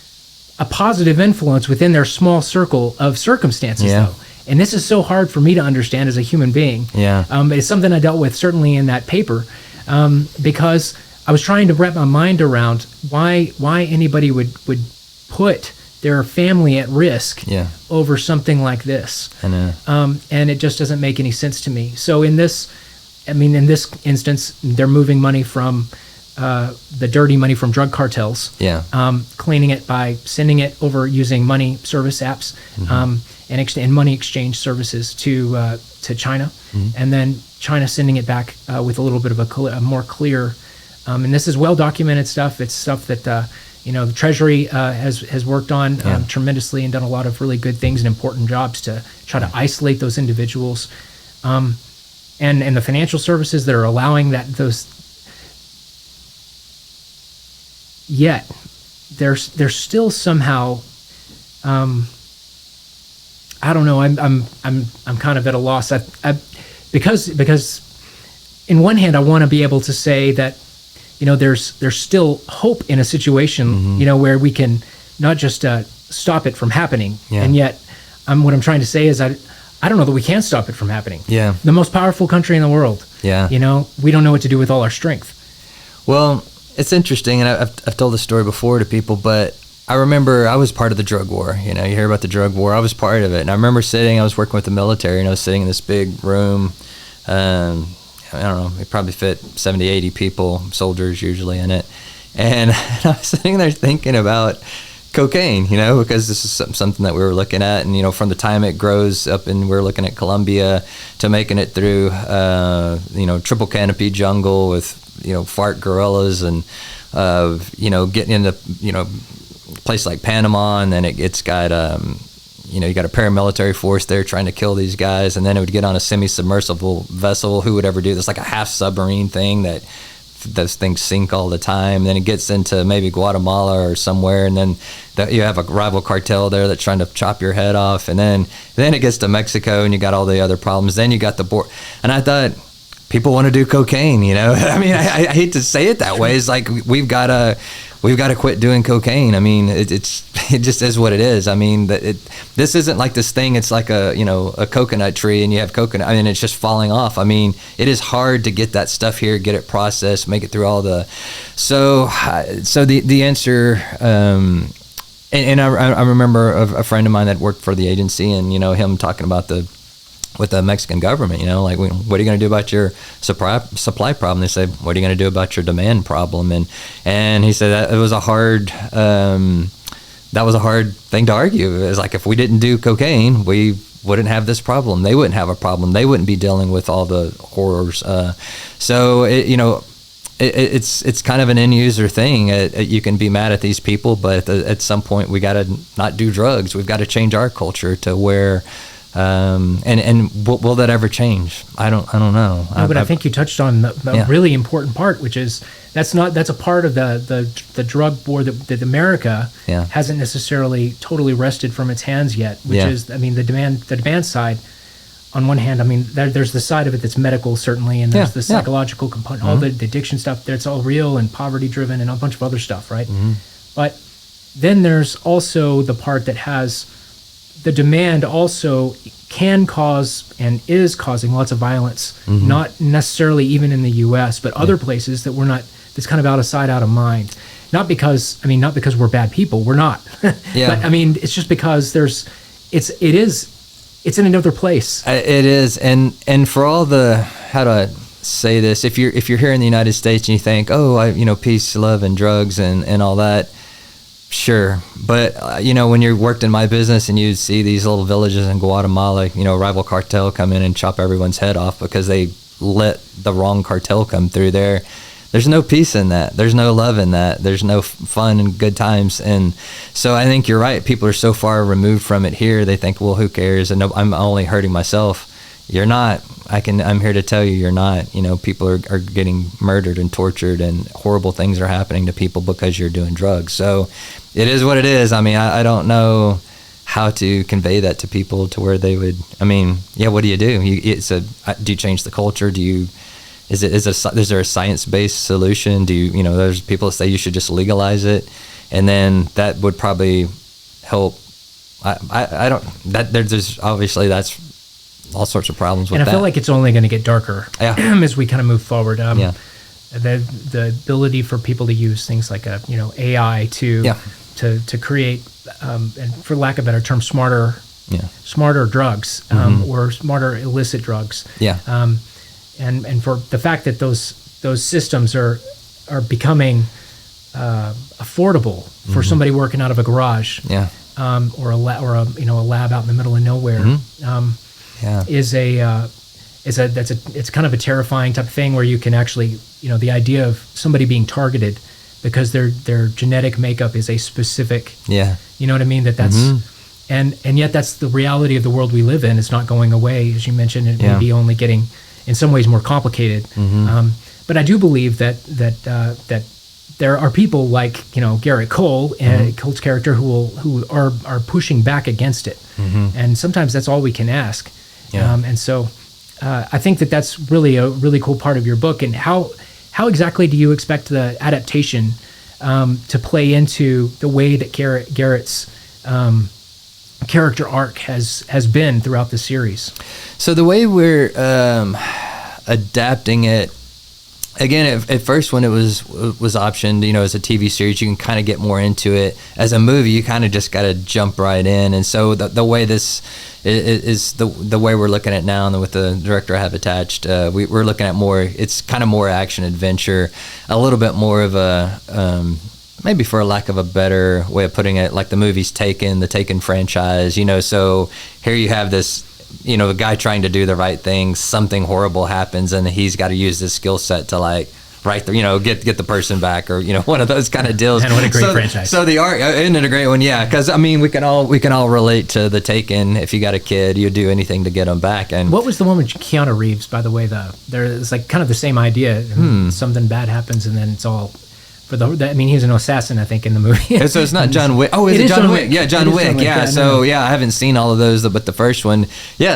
a positive influence within their small circle of circumstances, though. And this is so hard for me to understand as a human being. It's something I dealt with certainly in that paper, because I was trying to wrap my mind around why anybody would put their family at risk over something like this. And it just doesn't make any sense to me. So in this instance, they're moving money from the dirty money from drug cartels. Yeah. Cleaning it by sending it over using money service apps and money exchange services to China, and then China sending it back with a little bit of a more clear. And this is well documented stuff. It's stuff that the Treasury has worked on tremendously and done a lot of really good things and important jobs to try to isolate those individuals, and the financial services that are allowing those. Yet there's still somehow, I don't know. I'm kind of at a loss. Because in one hand I want to be able to say that there's still hope in a situation where we can not just stop it from happening, and yet what I'm trying to say is I don't know that we can stop it from happening. Yeah. The most powerful country in the world. Yeah. We don't know what to do with all our strength. Well, it's interesting, and I've told this story before to people, but I remember I was part of the drug war. You hear about the drug war. I was part of it, and I remember I was working with the military, and I was sitting in this big room. I don't know, it probably fit 70, 80 people, soldiers usually in it. And I was sitting there thinking about cocaine, because this is something that we were looking at. And, from the time it grows up and we're looking at Colombia to making it through, triple canopy jungle with, FARC guerrillas and, getting into, a place like Panama. And then it's got, you got a paramilitary force there trying to kill these guys. And then it would get on a semi-submersible vessel. Who would ever do this? Like a half submarine thing that those things sink all the time. And then it gets into maybe Guatemala or somewhere, and then you have a rival cartel there that's trying to chop your head off. And then it gets to Mexico, and you got all the other problems. Then you got the border. And I thought, people want to do cocaine, I mean, I hate to say it that way. It's like we've got to quit doing cocaine. I mean, it just is what it is. I mean, this isn't like this thing. It's like a coconut tree, and you have coconut. I mean, it's just falling off. I mean, it is hard to get that stuff here, get it processed, make it through all the. So the answer. And I remember a friend of mine that worked for the agency, and him talking about with the Mexican government, like, what are you going to do about your supply problem? They said, what are you going to do about your demand problem? And he said that it was a hard thing to argue. It was like, if we didn't do cocaine, we wouldn't have this problem. They wouldn't have a problem. They wouldn't be dealing with all the horrors. So it's kind of an end user thing. You can be mad at these people, but at some point we got to not do drugs. We've got to change our culture to where. And will that ever change? I don't know. No, but I think you touched on the really important part, which is that's a part of the drug war that America hasn't necessarily totally wrested from its hands yet, which is, I mean, the demand side. On one hand, I mean, there's the side of it that's medical, certainly, and there's the psychological component, all the addiction stuff. That's all real and poverty driven and a bunch of other stuff, right? But then there's also the part that has the demand also can cause and is causing lots of violence, not necessarily even in the U.S., but other places that that's kind of out of sight, out of mind. Not because we're bad people, we're not. But I mean, it's just because it's in another place. It is, and for all the, how do I say this? If you're here in the United States and you think, peace, love, and drugs and all that. Sure, but when you worked in my business and you see these little villages in Guatemala, rival cartel come in and chop everyone's head off because they let the wrong cartel come through there. There's no peace in that. There's no love in that. There's no fun and good times. And so I think you're right. People are so far removed from it here. They think, well, who cares? And I'm only hurting myself. You're not. I'm here to tell you you're not. People are getting murdered and tortured, and horrible things are happening to people because you're doing drugs. So it is what it is. I mean, I don't know how to convey that to people to where they would. I mean, what do you do? Do you change the culture? Is there a science-based solution? There's people that say you should just legalize it, and then that would probably help. I don't. There's obviously that's all sorts of problems with that. And I feel like it's only going to get darker as we kind of move forward. The ability for people to use things like AI to create, and for lack of a better term, smarter drugs or smarter illicit drugs. And for the fact that those systems are are becoming affordable for somebody working out of a garage, or a lab out in the middle of nowhere. It's kind of a terrifying type of thing where you can actually, the idea of somebody being targeted because their genetic makeup is a specific, you know what I mean? That's and yet that's the reality of the world we live in. It's not going away, as you mentioned. It may be only getting, in some ways, more complicated. But I do believe that there are people like Garrett Cole, Cole's character, who are pushing back against it, and sometimes that's all we can ask. And so I think that's really a really cool part of your book. And how exactly do you expect the adaptation to play into the way that Garrett's character arc has been throughout the series? So the way we're adapting it, again, at first when it was optioned, as a TV series, you can kind of get more into it. As a movie, you kind of just got to jump right in. And so the way this is the way we're looking at now, and with the director I have attached, we're looking at more. It's kind of more action adventure, a little bit more of a maybe, for a lack of a better way of putting it, like the movie's Taken, the Taken franchise. So here you have this. A guy trying to do the right thing, something horrible happens, and he's got to use this skill set to get the person back, or one of those kind of deals. And what a great franchise! So the art, isn't it a great one? Yeah, because we can all relate to the Taken. If you got a kid, you'd do anything to get them back. And what was the one with Keanu Reeves? By the way, it's like kind of the same idea. Something bad happens, and then it's all. He's an assassin, I think, in the movie. So it's not John Wick. Oh, is it John Wick? Yeah, John Wick. Yeah. So I haven't seen all of those, but the first one,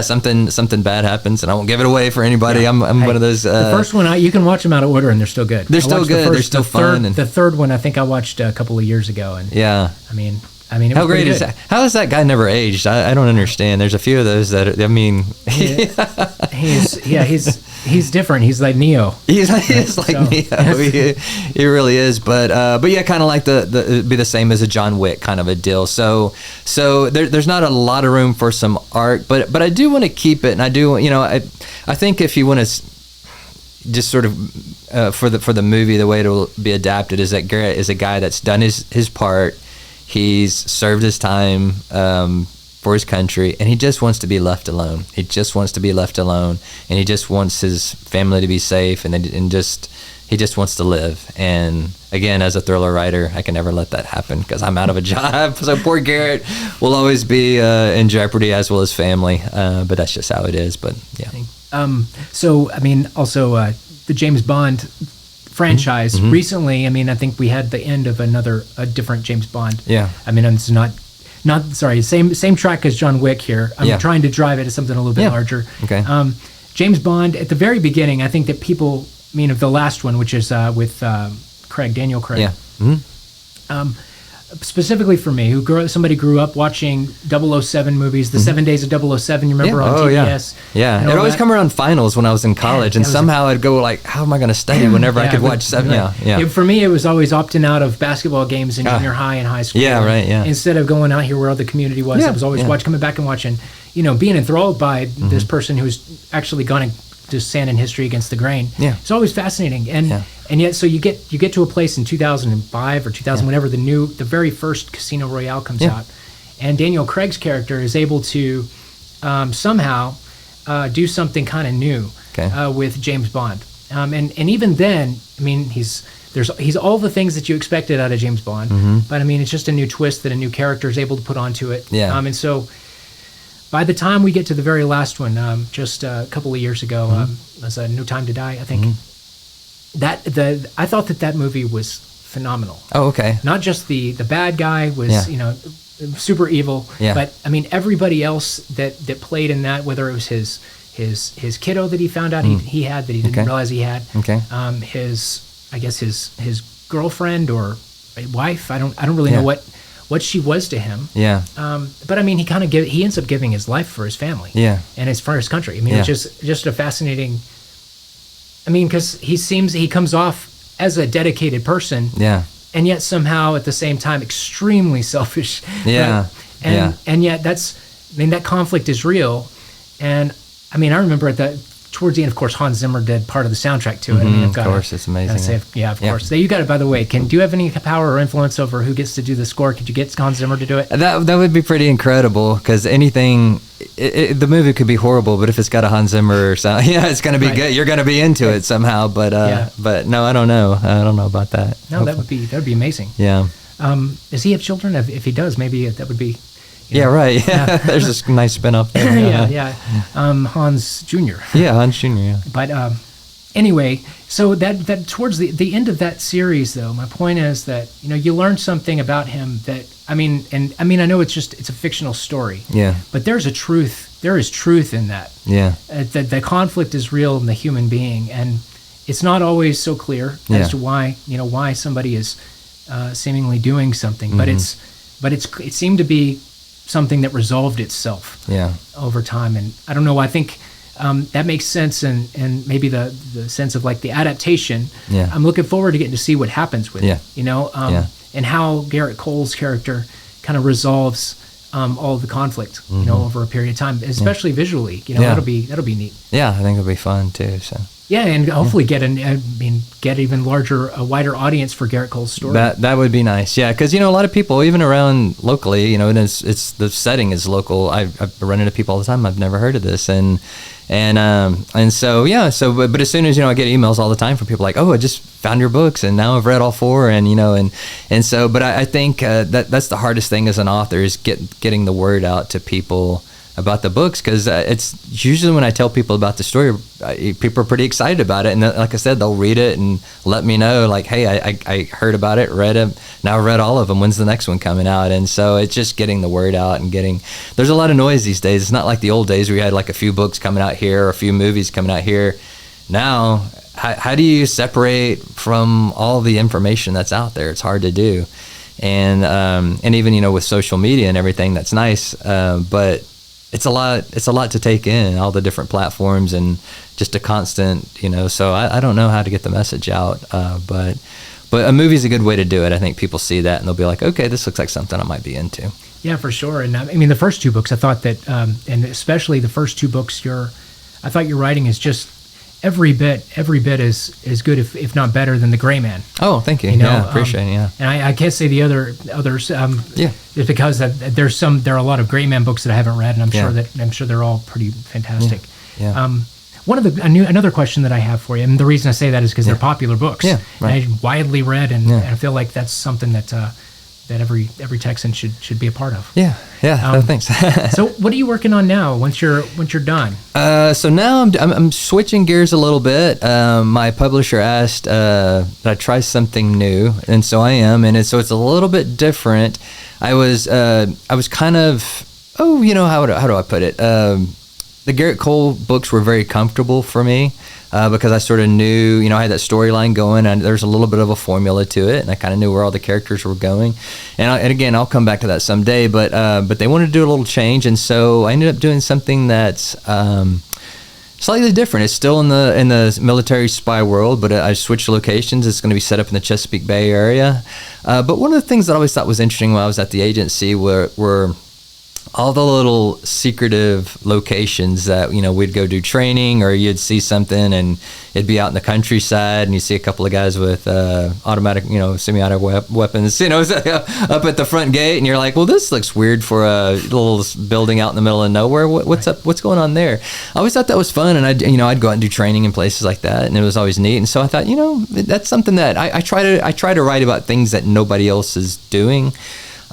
something bad happens, and I won't give it away for anybody. Yeah. I'm one of those. The first one, you can watch them out of order, and they're still good. They're still good. They're still fun. The third one, I think I watched a couple of years ago, and it was how great is that? How has that guy never aged? I don't understand. There's a few of those that he's different. He's like Neo. He's like Neo. He really is. But kind of like it'd be the same as a John Wick kind of a deal. So there's not a lot of room for some art, but I do want to keep it, and I do. I think if you want to just sort of for the movie, the way it'll be adapted is that Garrett is a guy that's done his part. He's served his time for his country, and he just wants to be left alone. He just wants to be left alone, and he just wants his family to be safe, and he just wants to live. And again, as a thriller writer, I can never let that happen because I'm out of a job. So poor Garrett will always be in jeopardy, as will his family. But that's just how it is. But yeah. Also the James Bond franchise recently. I think we had the end of a different James Bond. Yeah. It's not sorry, same track as John Wick here. I'm trying to drive it to something a little bit larger. Okay. James Bond at the very beginning, I think that people of the last one, which is with Daniel Craig. Yeah. Mm-hmm. Specifically for me, somebody grew up watching 007 movies, the 7 Days of 007, you remember, on TBS? Yeah. It always come around finals when I was in college, and somehow I'd go like, how am I going to study whenever I could watch 7? Yeah. For me, it was always opting out of basketball games in junior high and high school. Yeah, right, yeah. Instead of going out here where all the community was, I was always coming back and watching, being enthralled by this person who's actually gone to stand in history against the grain. Yeah. It's always fascinating. And yet, so you get to a place in 2005 or 2000, whenever the very first Casino Royale comes out, and Daniel Craig's character is able to somehow do something kind of new with James Bond. And even then, he's all the things that you expected out of James Bond, but it's just a new twist that a new character is able to put onto it. Yeah. And so by the time we get to the very last one, just a couple of years ago, was No Time to Die, I think. I thought that movie was phenomenal. Oh, okay. Not just the bad guy was super evil, but everybody else that played in that, whether it was his kiddo that he found out he had that he didn't realize he had, his girlfriend or wife, I don't really know what she was to him. Yeah. But he ends up giving his life for his family. Yeah. And as far as country, it's just a fascinating. Because he comes off as a dedicated person. Yeah. And yet somehow at the same time extremely selfish. Yeah. Right? And yet that conflict is real. And I remember towards the end, of course, Hans Zimmer did part of the soundtrack to it. I mean, of course, it's amazing. Of course. So you got it, by the way. Do you have any power or influence over who gets to do the score? Could you get Hans Zimmer to do it? That would be pretty incredible, because anything, the movie could be horrible, but if it's got a Hans Zimmer sound, it's going to be good. You're going to be into it somehow. But no, I don't know. I don't know about that. No, that would be amazing. Yeah. Does he have children? If he does, maybe that would be. Right. Yeah. There's this nice spin-off there. Hans Jr. Yeah, Hans Jr. Yeah. But anyway, so that towards the end of that series, though, my point is that you learn something about him that I know it's a fictional story. Yeah. But there is truth in that. Yeah. That the conflict is real in the human being, and it's not always so clear as to why somebody is seemingly doing something, but it seemed to be something that resolved itself over time. And I don't know, I think that makes sense, and maybe the sense of like the adaptation. I'm looking forward to getting to see what happens with it, and how Garrett Cole's character kind of resolves all of the conflict, over a period of time, especially visually. That'll be neat. Yeah, I think it'll be fun too. So. Yeah, and hopefully get even a wider audience for Garrett Cole's story. That would be nice. Yeah, because a lot of people, even around locally, and it's the setting is local. I've run into people all the time. I've never heard of this, and so but as soon as I get emails all the time from people like, oh, I just found your books and now I've read all 4, and so. But I think that's the hardest thing as an author is getting the word out to people about the books, because it's usually when I tell people about the story, people are pretty excited about it, and like I said, they'll read it and let me know, like, hey, I heard about it, read it, now I've read all of them, when's the next one coming out? And so it's just getting the word out, and there's a lot of noise these days. It's not like the old days where you had like a few books coming out here or a few movies coming out here. Now, how do you separate from all the information that's out there? It's hard to do, and even with social media and everything, that's nice, but it's a lot to take in, all the different platforms, and just a constant, so I don't know how to get the message out, but a movie's a good way to do it. I think people see that and they'll be like, okay, this looks like something I might be into. Yeah, for sure. And the first 2 books, I thought that, and especially the first 2 books, I thought your writing is just every bit is good, if not better than The Gray Man. Oh, thank you. Yeah, appreciate it. Yeah. And I can't say the others. It's because there are a lot of Gray Man books that I haven't read, and I'm sure they're all pretty fantastic. Yeah. Another question that I have for you, and the reason I say that is because they're popular books. Yeah. Right. And widely read, and I feel like that's something that every Texan should be a part of. Yeah. Thanks. So, what are you working on now? Once you're done? So now I'm switching gears a little bit. My publisher asked that I try something new, and so I am. And so it's a little bit different. I was kind of how do I put it? The Garrett Cole books were very comfortable for me. Because I sort of knew, I had that storyline going, and there's a little bit of a formula to it, and I kind of knew where all the characters were going. And again, I'll come back to that someday, but they wanted to do a little change, and so I ended up doing something that's slightly different. It's still in the military spy world, but I switched locations. It's going to be set up in the Chesapeake Bay area. But one of the things that I always thought was interesting when I was at the agency were all the little secretive locations that, we'd go do training, or you'd see something and it'd be out in the countryside and you see a couple of guys with automatic, semi-automatic weapons, up at the front gate, and you're like, well, this looks weird for a little building out in the middle of nowhere. What's up? What's going on there? I always thought that was fun, and I'd go out and do training in places like that, and it was always neat. And so I thought, that's something that I try to write about, things that nobody else is doing.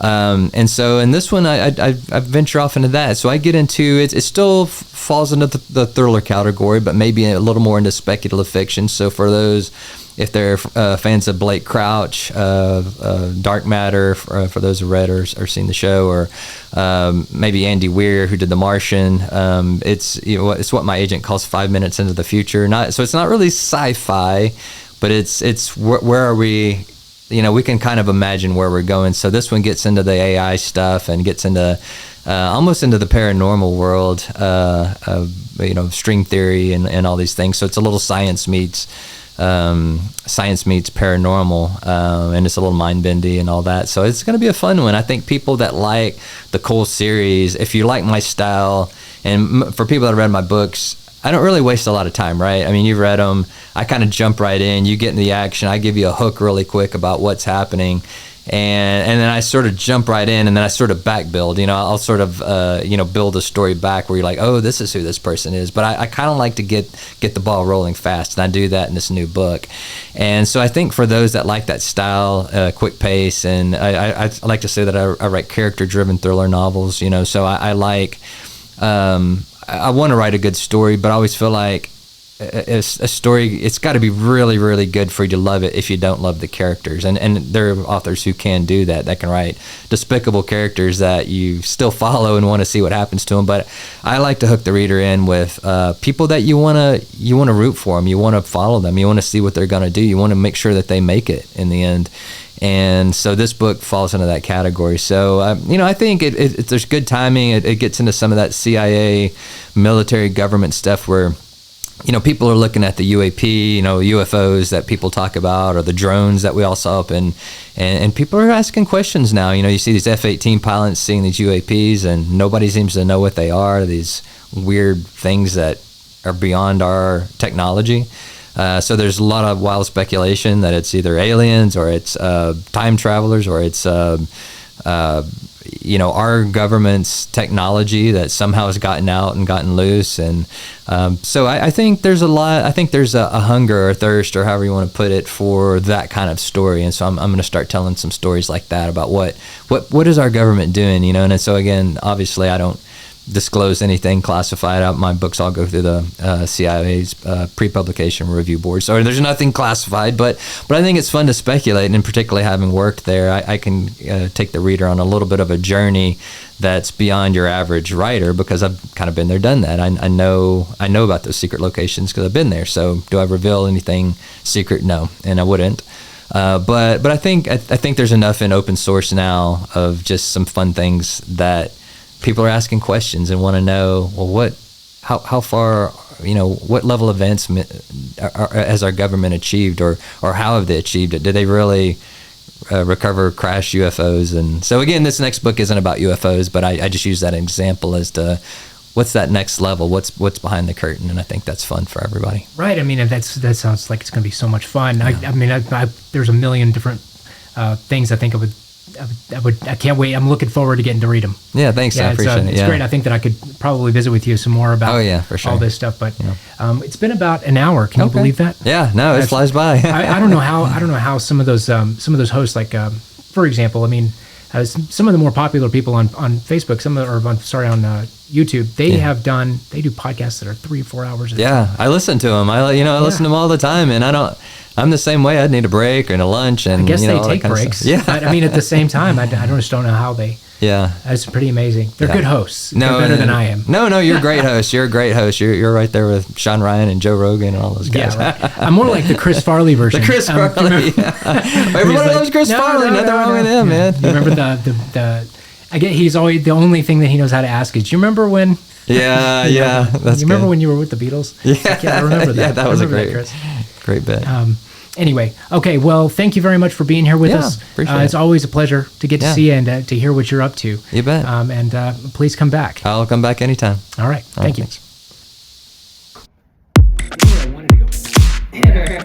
And so in this one, I venture off into that. So I get into it. It still falls into the thriller category, but maybe a little more into speculative fiction. So for those, if they're fans of Blake Crouch, Dark Matter, for those who read or seen the show, or maybe Andy Weir, who did The Martian, it's what my agent calls 5 minutes into the future. So it's not really sci-fi, but it's where are we? We can kind of imagine where we're going. So this one gets into the AI stuff and gets into almost into the paranormal world, of string theory and all these things. So it's a little science meets paranormal, and it's a little mind bendy and all that. So it's going to be a fun one. I think people that like the Cole series, if you like my style, and for people that have read my books, I don't really waste a lot of time, right? I mean, you've read them. I kind of jump right in. You get in the action. I give you a hook really quick about what's happening. And then I sort of jump right in, and then I sort of back build. I'll sort of build a story back where you're like, oh, this is who this person is. But I kind of like to get the ball rolling fast, and I do that in this new book. And so I think for those that like that style, quick pace, and I like to say that I write character-driven thriller novels. So I like. I want to write a good story, but I always feel like a story, it's got to be really, really good for you to love it if you don't love the characters. And there are authors who can do that can write despicable characters that you still follow and want to see what happens to them. But I like to hook the reader in with people that you want to root for them. You want to follow them. You want to see what they're going to do. You want to make sure that they make it in the end. And so this book falls into that category. So, I think there's good timing. It gets into some of that CIA, military, government stuff where, people are looking at the UAP, UFOs that people talk about, or the drones that we all saw up, and people are asking questions now. You see these F-18 pilots seeing these UAPs, and nobody seems to know what they are, these weird things that are beyond our technology. So there's a lot of wild speculation that it's either aliens or it's time travelers or it's our government's technology that somehow has gotten out and gotten loose. And so I think there's a lot. I think there's a hunger or thirst, or however you want to put it, for that kind of story. And so I'm going to start telling some stories like that about what is our government doing, And so again, obviously, I don't disclose anything classified. My books all go through the CIA's pre-publication review board, so there's nothing classified. But I think it's fun to speculate, and particularly having worked there, I can take the reader on a little bit of a journey that's beyond your average writer, because I've kind of been there, done that. I know about those secret locations because I've been there. So do I reveal anything secret? No, and I wouldn't. But I think there's enough in open source now of just some fun things that people are asking questions and want to know, well, how far, what level of advancement has our government achieved, or how have they achieved it? Did they really recover crashed UFOs? And so again, this next book isn't about UFOs, but I just use that example as to what's that next level, what's behind the curtain, and I think that's fun for everybody. Right. I mean, that sounds like it's going to be so much fun. Yeah. There's a million different things I think I can't wait. I'm looking forward to getting to read them. Yeah, thanks. I appreciate it. It's great. I think that I could probably visit with you some more about for sure. all this stuff. But it's been about an hour. Can you believe that? Yeah, no, it flies by. I don't know how some of those hosts, like for example, some of the more popular people on Facebook, on YouTube, they do podcasts that are 3 or 4 hours. I listen to them. I listen to them all the time, and I'm the same way. I'd need a break and a lunch, and I guess they take breaks. Yeah, but at the same time, I just don't know how they. Yeah, that's pretty amazing. They're good hosts. They're better than I am. No, you're a great host. You're a great host. You're right there with Sean Ryan and Joe Rogan and all those guys. Yeah, right. I'm more like the Chris Farley version. The Chris Farley. Everybody loves Chris Farley. Nothing wrong with him, man. You remember the he's always, the only thing that he knows how to ask is, do you remember when? Yeah, that's you remember when you were with the Beatles? Yeah, I remember that. Yeah, that was a great bit. Anyway, okay, well, thank you very much for being here with us. Appreciate it. It's always a pleasure to get to see you and to hear what you're up to. You bet. And please come back. I'll come back anytime. All right. Thank you. Thanks. I wanted to go. Yeah.